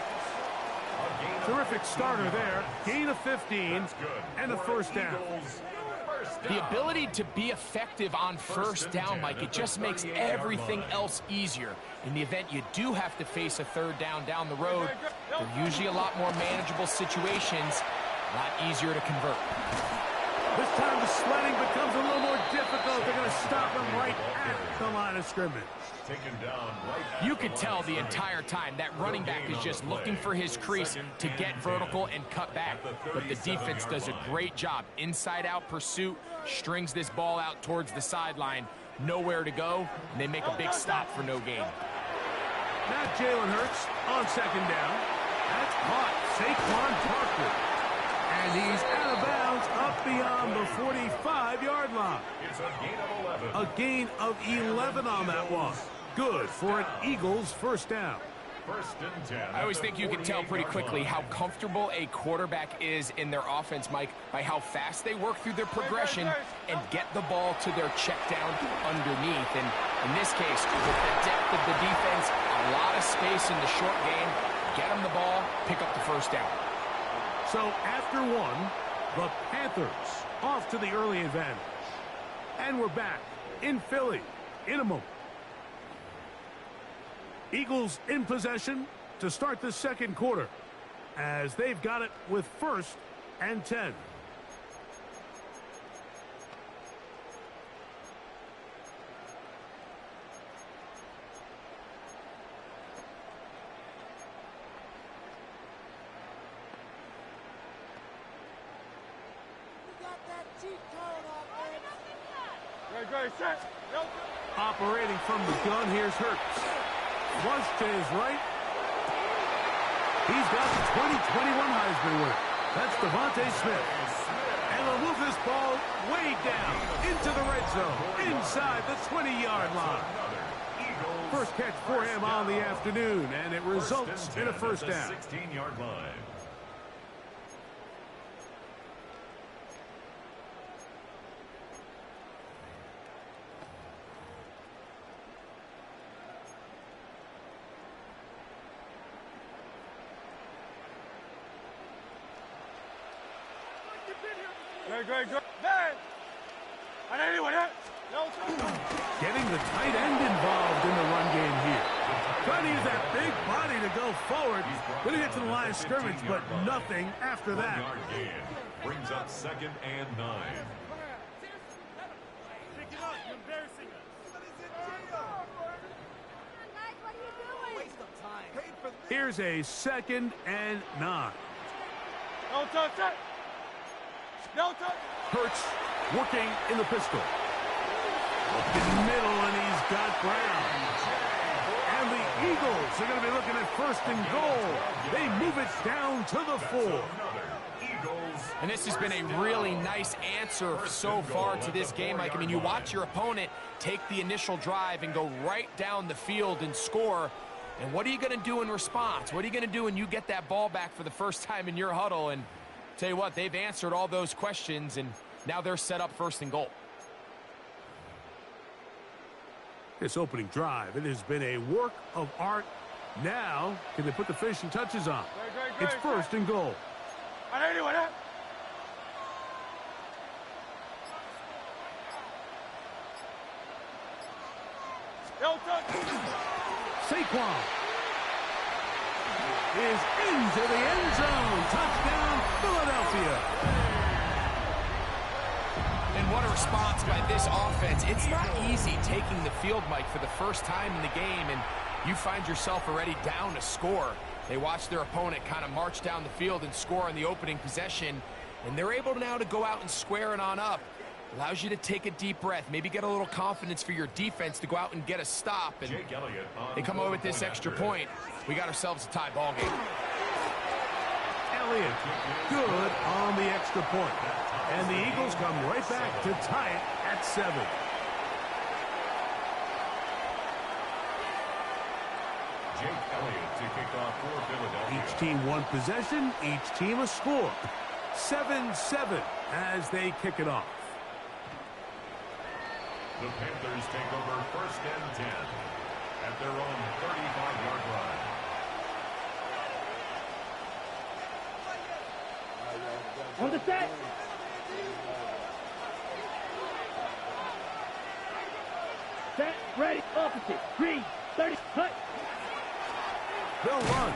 Terrific starter there. Gain of 15 and a first down. The ability to be effective on first down, Mike, it just makes everything else easier. In the event you do have to face a third down the road, they're usually a lot more manageable situations, a lot easier to convert. This time the sledding becomes a little more difficult. They're going to stop him right at the line of scrimmage. Taken down right. You could tell the entire time that running back is just looking for his crease to get vertical and cut back. But the defense does a great job. Inside-out pursuit, strings this ball out towards the sideline. Nowhere to go, and they make a big stop for no gain. Now Jalen Hurts on second down. That's caught. Saquon Barkley. And he's out of bounds up beyond the 45-yard line. It's a gain of 11. A gain of 11 on that one. Good for an Eagles first down. 1st and 10. I always think you can tell pretty quickly how comfortable a quarterback is in their offense, Mike, by how fast they work through their progression and get the ball to their check down underneath. And in this case, with the depth of the defense, a lot of space in the short game, get them the ball, pick up the first down. So after one, the Panthers off to the early advantage. And we're back in Philly in a moment. Eagles in possession to start the second quarter as they've got it with 1st and 10. Operating from the gun, here's Hurts. Flush to his right. He's got the 2021 Heisman winner. That's Devontae Smith. And they'll move this ball way down into the red zone, inside the 20-yard line. First catch for him on the afternoon, and it results in a first down. 16-yard line. great. Then, and anyone else? Getting the tight end involved in the run game here. Trying to use that big body to go forward. Going to get to the line of scrimmage, but nothing after that. 1 yard gain. Brings up 2nd and 9. Here's a 2nd and 9. No touch it. No touch. Hurts working in the pistol. Up in the middle, and he's got Brown. And the Eagles are going to be looking at 1st and goal. They move it down to the 4. And this has been a really nice answer so far to this game, Mike. I mean, you watch your opponent take the initial drive and go right down the field and score. And what are you going to do in response? What are you going to do when you get that ball back for the first time in your huddle? And tell you what, they've answered all those questions, and now they're set up 1st and goal. This opening drive, it has been a work of art. Now, can they put the finishing touches on? It's 1st and goal. And anyone else? No touch. Saquon is into the end zone. Touchdown, Philadelphia. And what a response by this offense. It's not easy taking the field, Mike, for the first time in the game, and you find yourself already down to score. They watch their opponent kind of march down the field and score on the opening possession, and they're able now to go out and square it on up. Allows you to take a deep breath, maybe get a little confidence for your defense to go out and get a stop. And they come away with this extra point. We got ourselves a tie ball game. Elliott, good on the extra point. And the Eagles come right back to tie it at 7. Jake Elliott to kick off for Philadelphia. Each team one possession, each team a score. 7-7 as they kick it off. The Panthers take over 1st and 10 at their own 35-yard line. On the set. Set, ready, opposite, green, 30, cut. They'll run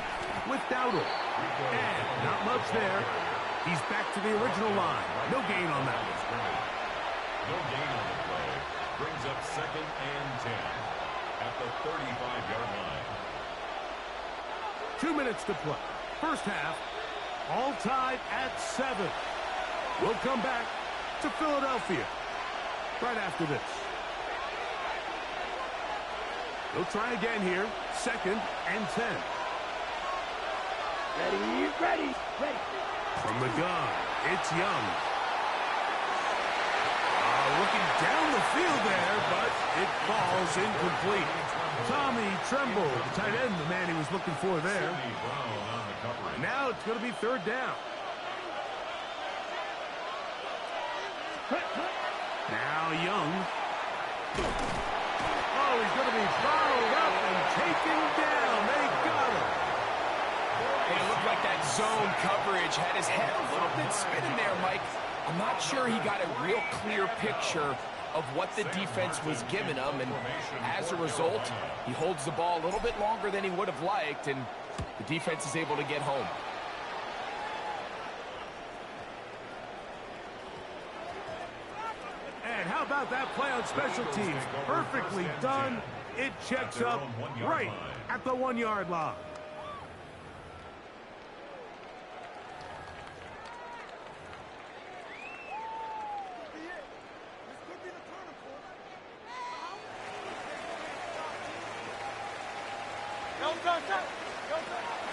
with Dowdle. And not much there. He's back to the original line. No gain on that one. No gain on the play. Brings up 2nd and 10 at the 35-yard line. 2 minutes to play. First half, all tied at 7. We'll come back to Philadelphia right after this. They'll try again here. 2nd and 10. Ready, ready, ready. From the gun, it's Young. Looking down the field there, but it falls incomplete. Tommy Tremble, the tight end, the man he was looking for there. And now it's going to be 3rd down. Now Young. Oh, he's going to be fouled up and taken down. They got him. Hey, it looked like that zone coverage had his head a little bit spinning there, Mike. I'm not sure he got a real clear picture of what the defense was giving him, and as a result, he holds the ball a little bit longer than he would have liked, and the defense is able to get home. And how about that play on special teams? Perfectly done. It checks up right at the 1-yard line.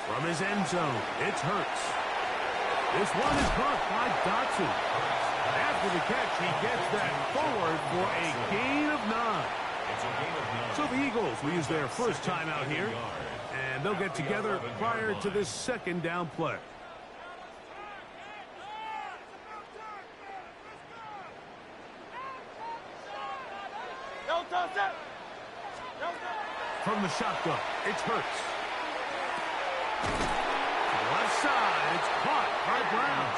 From his end zone, it's Hurts. This one is caught by Dotson. After the catch, he gets that forward for a gain of 9. So the Eagles will use their first timeout here, and they'll get together prior to this 2nd down play. From the shotgun, it's Hurts. To the left side, it's caught by Brown.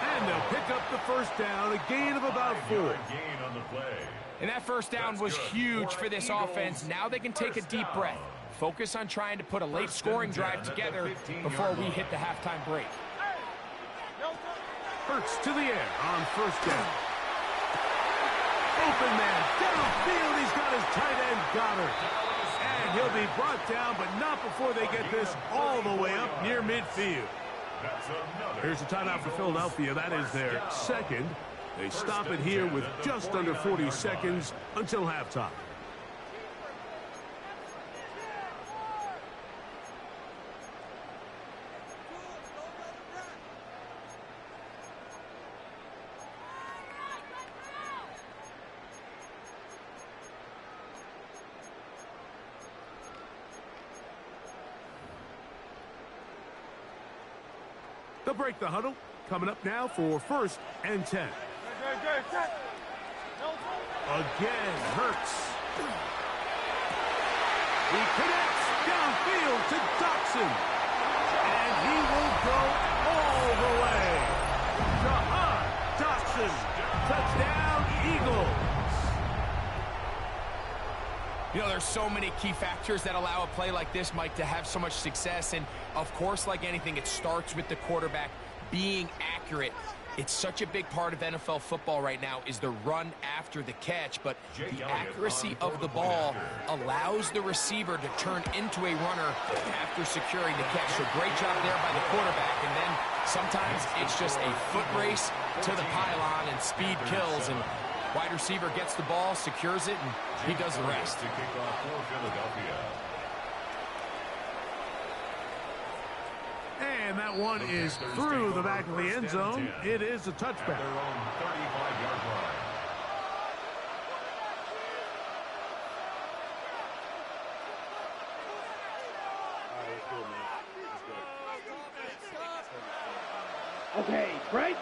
And And they'll pick up the first down, a gain of about 4. Gain on the play. And that first down was huge for this offense. Now they can take a deep breath. Focus on trying to put a late scoring drive together before we hit the halftime break. Hurts to the air on first down. Open man downfield. He's got his tight end Goddard. And he'll be brought down, but not before they get this all the way up near midfield. Here's a timeout for Philadelphia. That is their second. They stop it here with just under 40 seconds until halftime. They'll break the huddle. Coming up now for 1st and 10. Again, Hurts. He connects downfield to Dotson. And he will go all the way. Jahan Dotson. Touchdown, Eagles. You know, there's so many key factors that allow a play like this, Mike, to have so much success. And, of course, like anything, it starts with the quarterback being accurate. It's such a big part of NFL football right now is the run after the catch. But the accuracy of the ball allows the receiver to turn into a runner after securing the catch. So great job there by the quarterback. And then sometimes it's just a foot race to the pylon and speed kills. And wide receiver gets the ball, secures it, and he does the rest. To kick off for Philadelphia. And that one is through the back of the end zone. It is a touchback. At their own 35-yard line. Okay, break.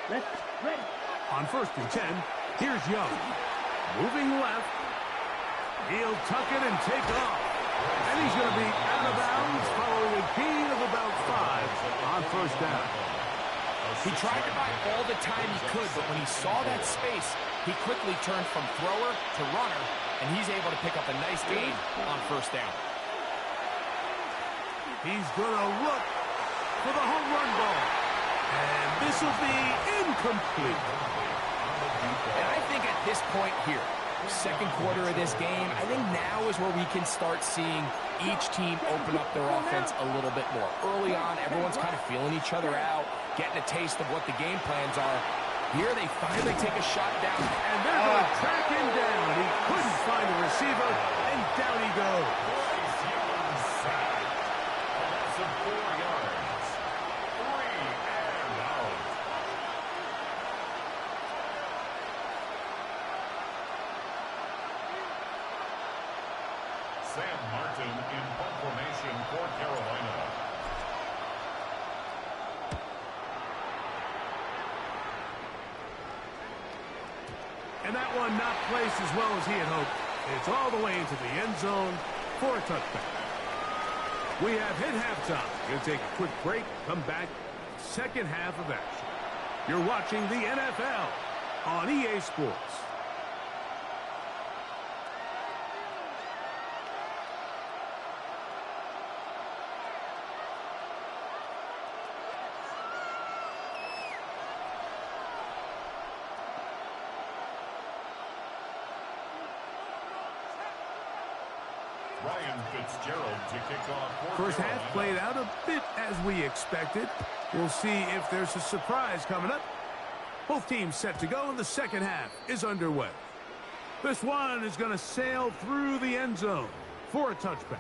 Let's ready. On 1st and 10, here's Young. Moving left. He'll tuck it and take off. And he's going to be out of bounds following a gain of about 5 on 1st down. He tried to buy all the time he could, but when he saw that space, he quickly turned from thrower to runner, and he's able to pick up a nice gain on 1st down. He's going to look for the home run ball. And this will be incomplete. And I think at this point here, second quarter of this game, I think now is where we can start seeing each team open up their offense a little bit more. Early on, everyone's kind of feeling each other out, getting a taste of what the game plans are. Here they finally take a shot down. And they're going to track him down. He couldn't find the receiver, and down he goes. That's a 4 yards. 3 and out. Sam Martin in punt formation for Carolina. And that one not placed as well as he had hoped. It's all the way into the end zone for a touchback. We have hit halftime. Going to take a quick break, come back, second half of action. You're watching the NFL on EA Sports. Ryan Fitzgerald to kick off for First half Carolina. played out a bit as we expected. We'll see if there's a surprise coming up. Both teams set to go, and the second half is underway. This one is going to sail through the end zone for a touchback.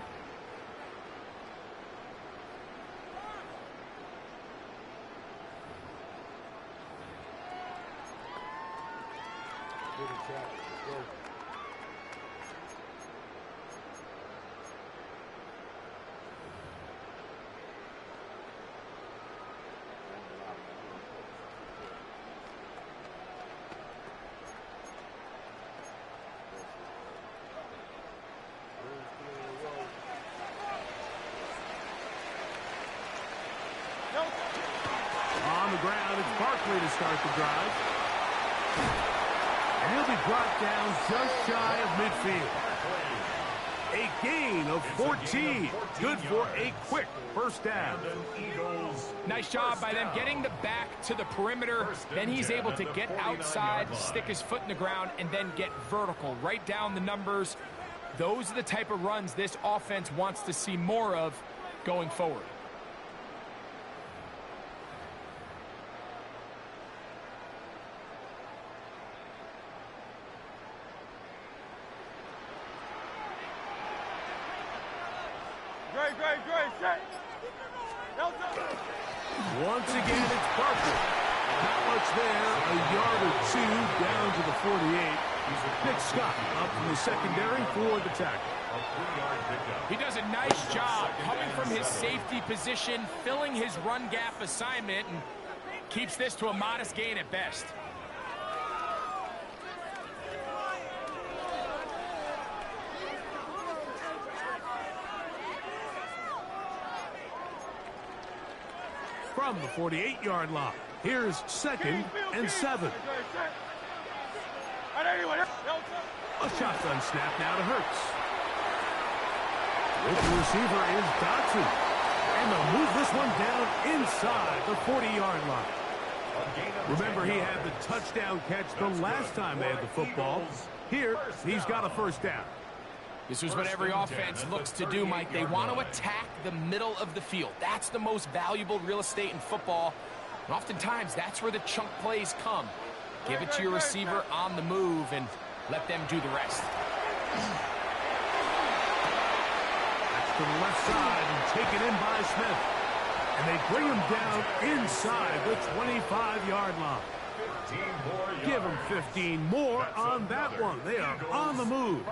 ground. It's Barkley to start the drive. And he'll be brought down just shy of midfield. A gain of 14. Good for a quick first down. Nice job by them getting the back to the perimeter. Then he's able to get outside, stick his foot in the ground, and then get vertical. Right down the numbers. Those are the type of runs this offense wants to see more of going forward. Once again, it's Barkley. Not much there. A yard or two down to the 48. Nick Scott up from the secondary for the tackle. He does a nice job coming from his safety position, filling his run gap assignment, and keeps this to a modest gain at best. From the 48-yard line, here's 2nd and 7. A shotgun snap now to Hurts. With the receiver is Dotson. And they'll move this one down inside the 40-yard line. Remember, he had the touchdown catch the last time they had the football. Here, he's got a first down. This is what every offense looks to do, Mike. They want to attack the middle of the field. That's the most valuable real estate in football. And oftentimes, that's where the chunk plays come. Give it to your receiver on the move and let them do the rest. That's to the left side and taken in by Smith. And they bring him down inside the 25-yard line. Give them 15 more on that one. They are on the move.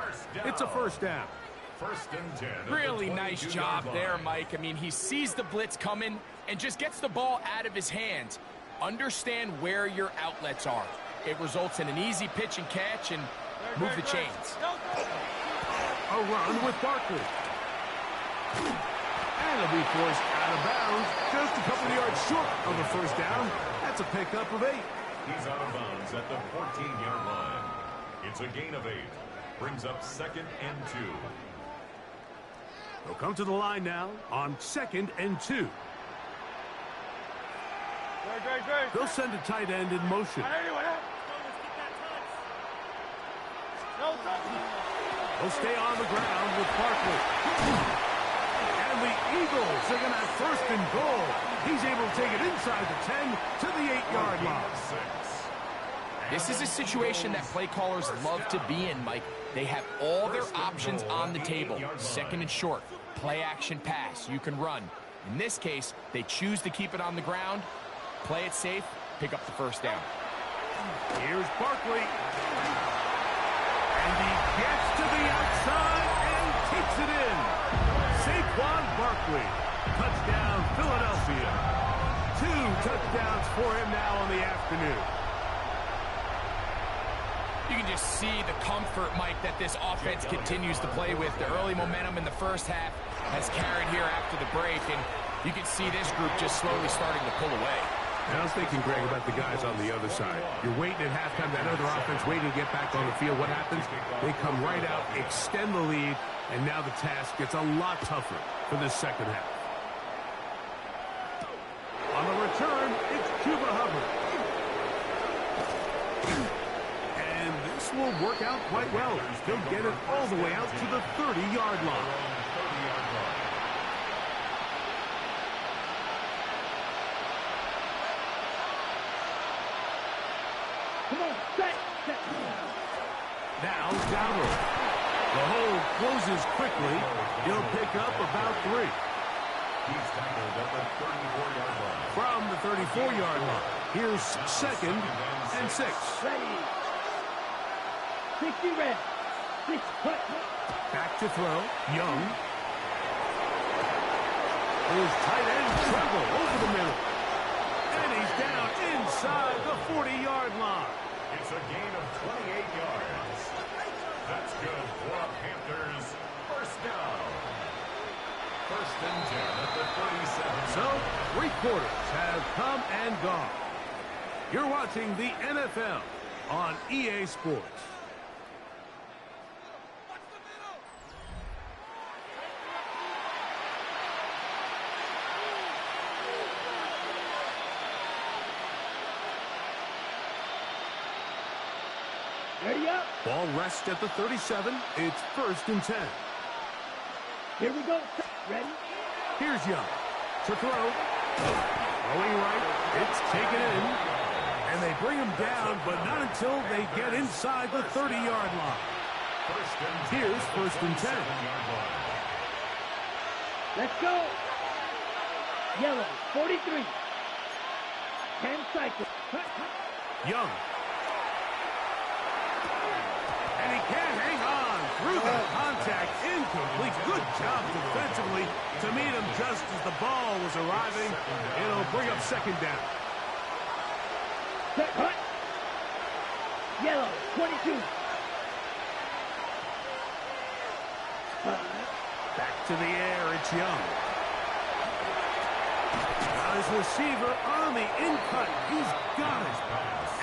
It's a first down. Really nice job there, Mike. I mean, he sees the blitz coming and just gets the ball out of his hands. Understand where your outlets are. It results in an easy pitch and catch and move the chains. A run with Barkley. And it'll be forced out of bounds just a couple of yards short of the first down. That's a pickup of 8. He's out of bounds at the 14-yard line. It's a gain of 8. Brings up 2nd and 2. They'll come to the line now on 2nd and 2. They'll send a tight end in motion. They'll stay on the ground with Barkley. And the Eagles are going to have 1st and goal. He's able to take it inside the 10 to the 8-yard line. This is a situation that play callers love to be in, Mike. They have all their options on the table. 2nd and short, play action pass, you can run. In this case, they choose to keep it on the ground, play it safe, pick up the first down. Here's Barkley. And he gets to the outside and takes it in. Saquon Barkley. Touchdown, Philadelphia. 2 touchdowns for him now on the afternoon. You can just see the comfort, Mike, that this offense continues to play with. The early momentum in the first half has carried here after the break, and you can see this group just slowly starting to pull away. And I was thinking, Greg, about the guys on the other side. You're waiting at halftime, that other offense waiting to get back on the field. What happens? They come right out, extend the lead, and now the task gets a lot tougher for this second half. On the return, it's Chuba Hubbard. And this will work out quite well. They'll get it all the way out to the 30-yard line. Now, Dowdle. The hole closes quickly. He'll pick up about 3. He's tackled at the 34-yard line. From the 34-yard line, here's 2nd and 6. Ready. 60 red. 6 put. Back to throw. Young. His tight end Tremble over the middle. And he's down inside the 40-yard line. It's a gain of 28 yards. That's good for a Panthers first down. 1st and 10 at the 37. So, 3 quarters have come and gone. You're watching the NFL on EA Sports. Ready up. Ball rests at the 37. It's 1st and 10. Here we go. Ready? Here's Young to throw. Throwing right. It's taken in. And they bring him down, but not until they get inside the 30-yard line. Here's 1st and 10. Let's go. Yellow, 43. 10 cycles. Young. And he can't hang on through the contact. Incomplete. Good job defensively to meet him just as the ball was arriving. It'll bring up 2nd down. Cut. Yellow, 22. Back to the air. It's Young. Now his receiver on the in-cut. He's got it.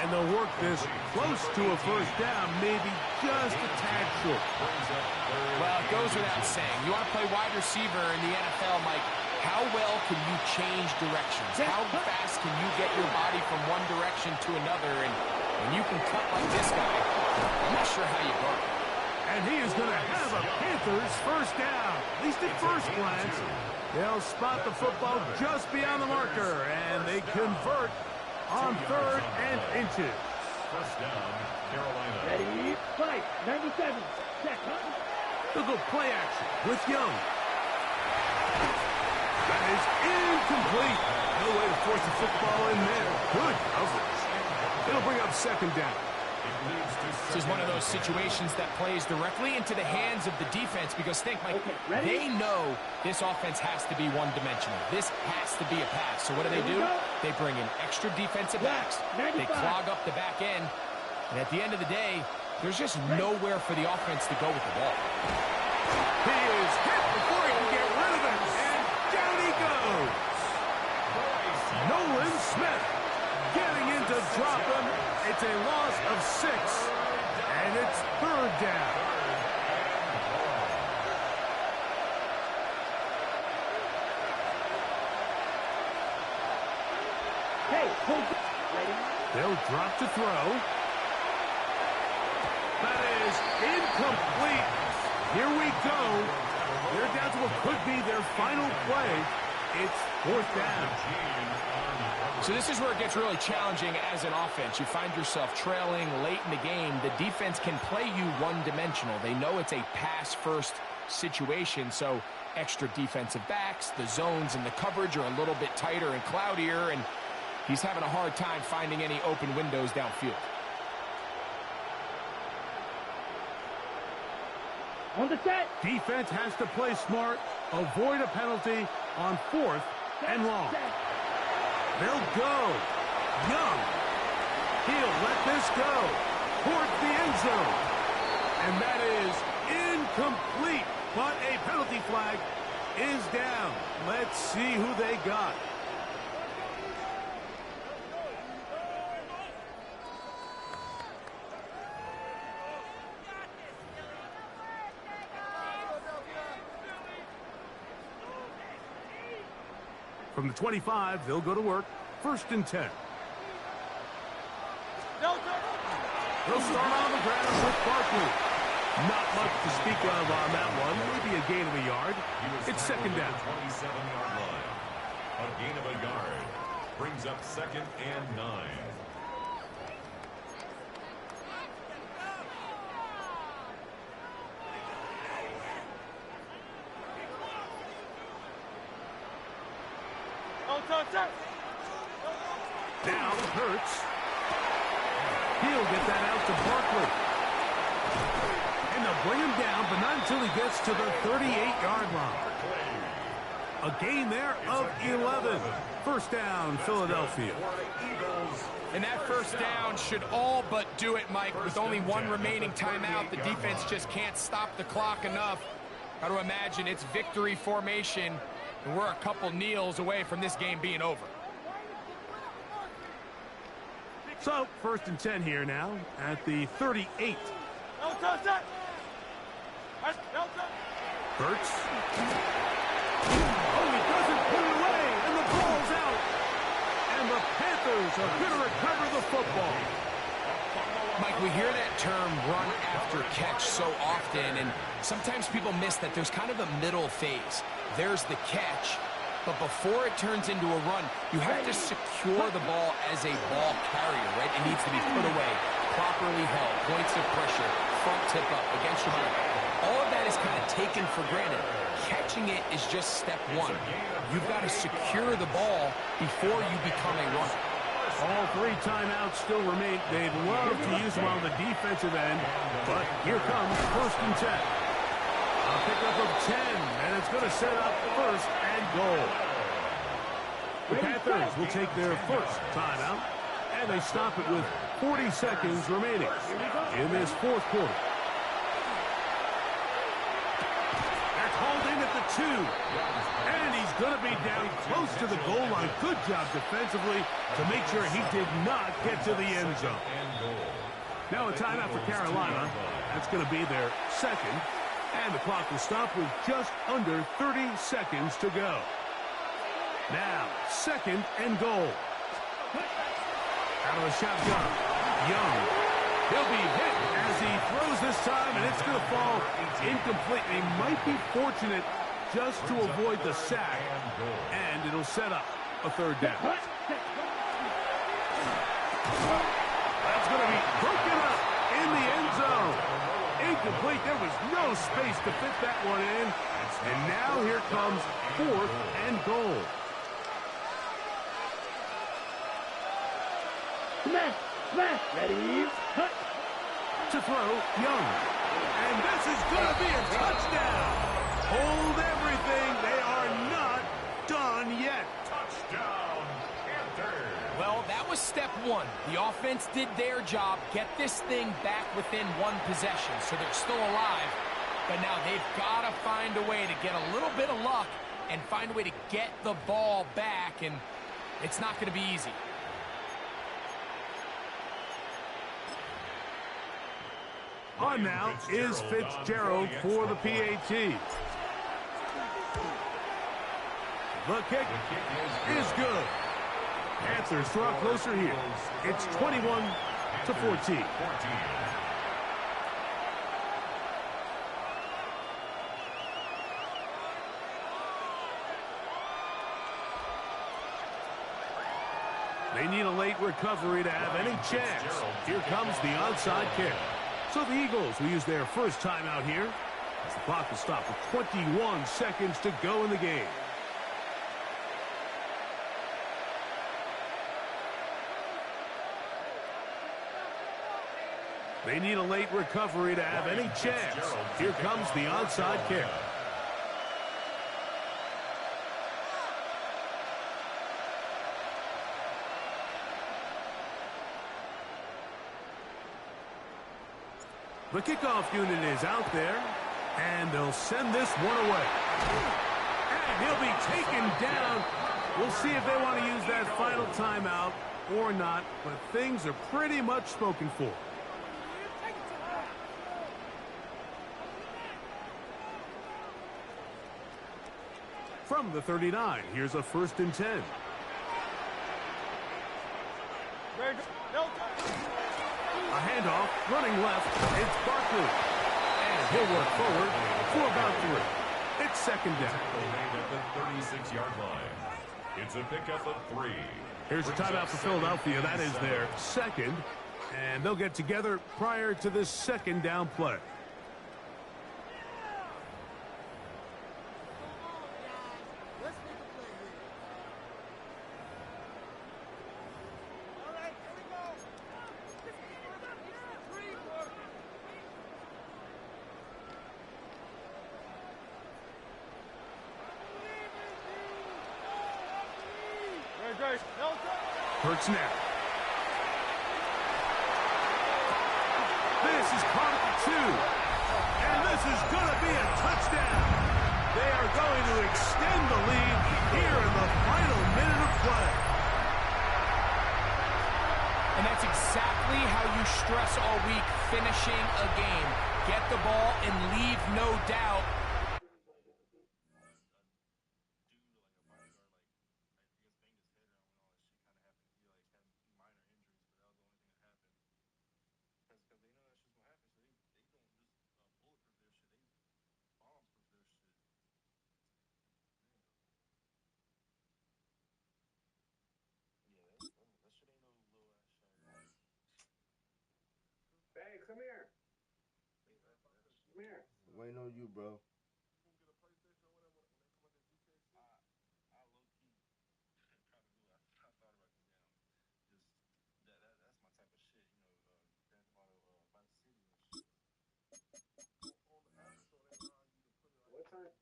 And they'll work this close to a 1st down, maybe just a tad short. Well, it goes without saying. You want to play wide receiver in the NFL, Mike, how well can you change directions? How fast can you get your body from one direction to another? And when you can cut like this guy, I'm not sure how you guard it. And he is going to have a Panthers 1st down, at least at first glance. They'll spot the football just beyond the marker, and they convert on 3rd and inches. 1st down, Carolina. Ready? Fight. 97. Check. They'll go play action with Young. That is incomplete. No way to force the football in there. Good coverage. It'll bring up 2nd down. This is one of those situations that plays directly into the hands of the defense because think, Mike, they know this offense has to be one-dimensional. This has to be a pass. So what do? They bring in extra defensive backs. They clog up the back end. And at the end of the day, there's just nowhere for the offense to go with the ball. He is hit before he can get rid of it. And down he goes. Nolan Smith getting in to drop him. It's a loss of 6, and it's 3rd down. Hey, ready? They'll drop to throw. That is incomplete. Here we go. They're down to what could be their final play. It's 4th down. So this is where it gets really challenging as an offense. You find yourself trailing late in the game. The defense can play you one-dimensional. They know it's a pass-first situation, so extra defensive backs, the zones and the coverage are a little bit tighter and cloudier, and he's having a hard time finding any open windows downfield. On the set. Defense has to play smart, avoid a penalty on 4th and long. They'll go. Young. He'll let this go towards the end zone. And that is incomplete. But a penalty flag is down. Let's see who they got. From the 25, they'll go to work. 1st and 10. They'll start on the ground with Barkley. Not much to speak of on that one. Maybe a gain of a yard. It's 2nd down. 27-yard line. A gain of a yard. Brings up 2nd and 9. Now Hurts. He'll get that out to Barkley. And they'll bring him down, but not until he gets to the 38-yard line. A gain there of 11. 1st down, Philadelphia. And that 1st down should all but do it, Mike. With only one remaining timeout, the defense just can't stop the clock enough. Got to imagine it's victory formation, and we're a couple kneels away from this game being over. So, 1st and 10 here now at the 38. Hurts. Oh, he doesn't put it away, and the ball's out. And the Panthers are going to recover the football. Mike, we hear that term run after catch so often, and sometimes people miss that there's kind of a middle phase. There's the catch, but before it turns into a run, you have to secure the ball as a ball carrier, right? It needs to be put away, properly held, points of pressure, front tip up, against your body. All of that is kind of taken for granted. Catching it is just step one. You've got to secure the ball before you become a runner. All 3 timeouts still remain. They'd love to use them on the defensive end, but here comes 1st and 10. A pickup of 10, and it's going to set up 1st and goal. The Panthers will take their 1st timeout, and they stop it with 40 seconds remaining in this 4th quarter. They're called in at the 2, and he's going to be down close to the goal line. Good job defensively to make sure he did not get to the end zone. Now a timeout for Carolina. That's going to be their 2nd. And the clock will stop with just under 30 seconds to go. Now, 2nd and goal. Out of the shotgun, Young. He'll be hit as he throws this time, and it's going to fall incomplete. They might be fortunate just to avoid the sack, and it'll set up a 3rd down. That's going to be broken up in the end zone. Incomplete. There was no space to fit that one in. And now here comes 4th and goal. Ready? To throw, Young. And this is going to be a touchdown. Hold everything. They are not done yet. Touchdown, Panthers. Well, that was step 1. The offense did their job, get this thing back within 1 possession, so they're still alive. But now they've got to find a way to get a little bit of luck and find a way to get the ball back, and it's not going to be easy. On now is Fitzgerald for the PAT. The kick is good. Panthers draw closer here. It's 21-14. They need a late recovery to have any chance. Here comes the onside kick. So the Eagles will use their 1st timeout here as the clock will stop with 21 seconds to go in the game. They need a late recovery to have any chance. Here comes the onside kick. The kickoff unit is out there, and they'll send this one away. And he'll be taken down. We'll see if they want to use that final timeout or not, but things are pretty much spoken for. From the 39, here's a 1st and 10. A handoff, running left, it's Barkley. And he'll work forward for about 3. It's 2nd down. At the 36-yard line. It's a pickup of 3. Here's a timeout for Philadelphia. That is their 2nd. And they'll get together prior to this 2nd down play. Hurts now. This is caught at the 2. And this is going to be a touchdown. They are going to extend the lead here in the final minute of play. And that's exactly how you stress all week finishing a game. Get the ball and leave no doubt. Hey, come here. Come here. Waiting on you, bro. What time?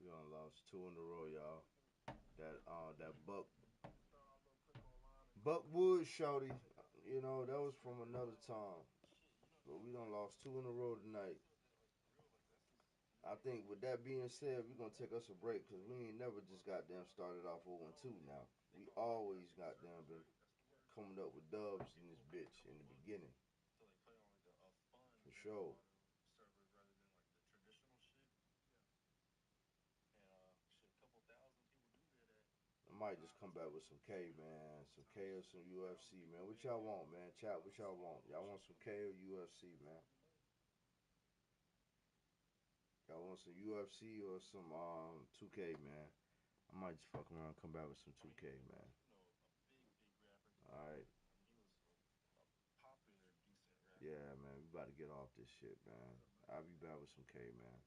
We done lost 2 in a row, y'all. That Buckwood shouty, you know, that was from another time. But we done lost 2 in a row tonight. I think with that being said, we're gonna take us a break because we ain't never just goddamn started off 0-2 now. We always goddamn been coming up with dubs in this bitch in the beginning. For sure. I might just come back with some K, man. Some K or some UFC, man. What y'all want, man? Chat, what y'all want? Y'all want some K or UFC, man? Y'all want some UFC or some 2K, man? I might just fuck around and come back with some 2K, man. Alright. Yeah, man. We about to get off this shit, man. I'll be back with some K, man.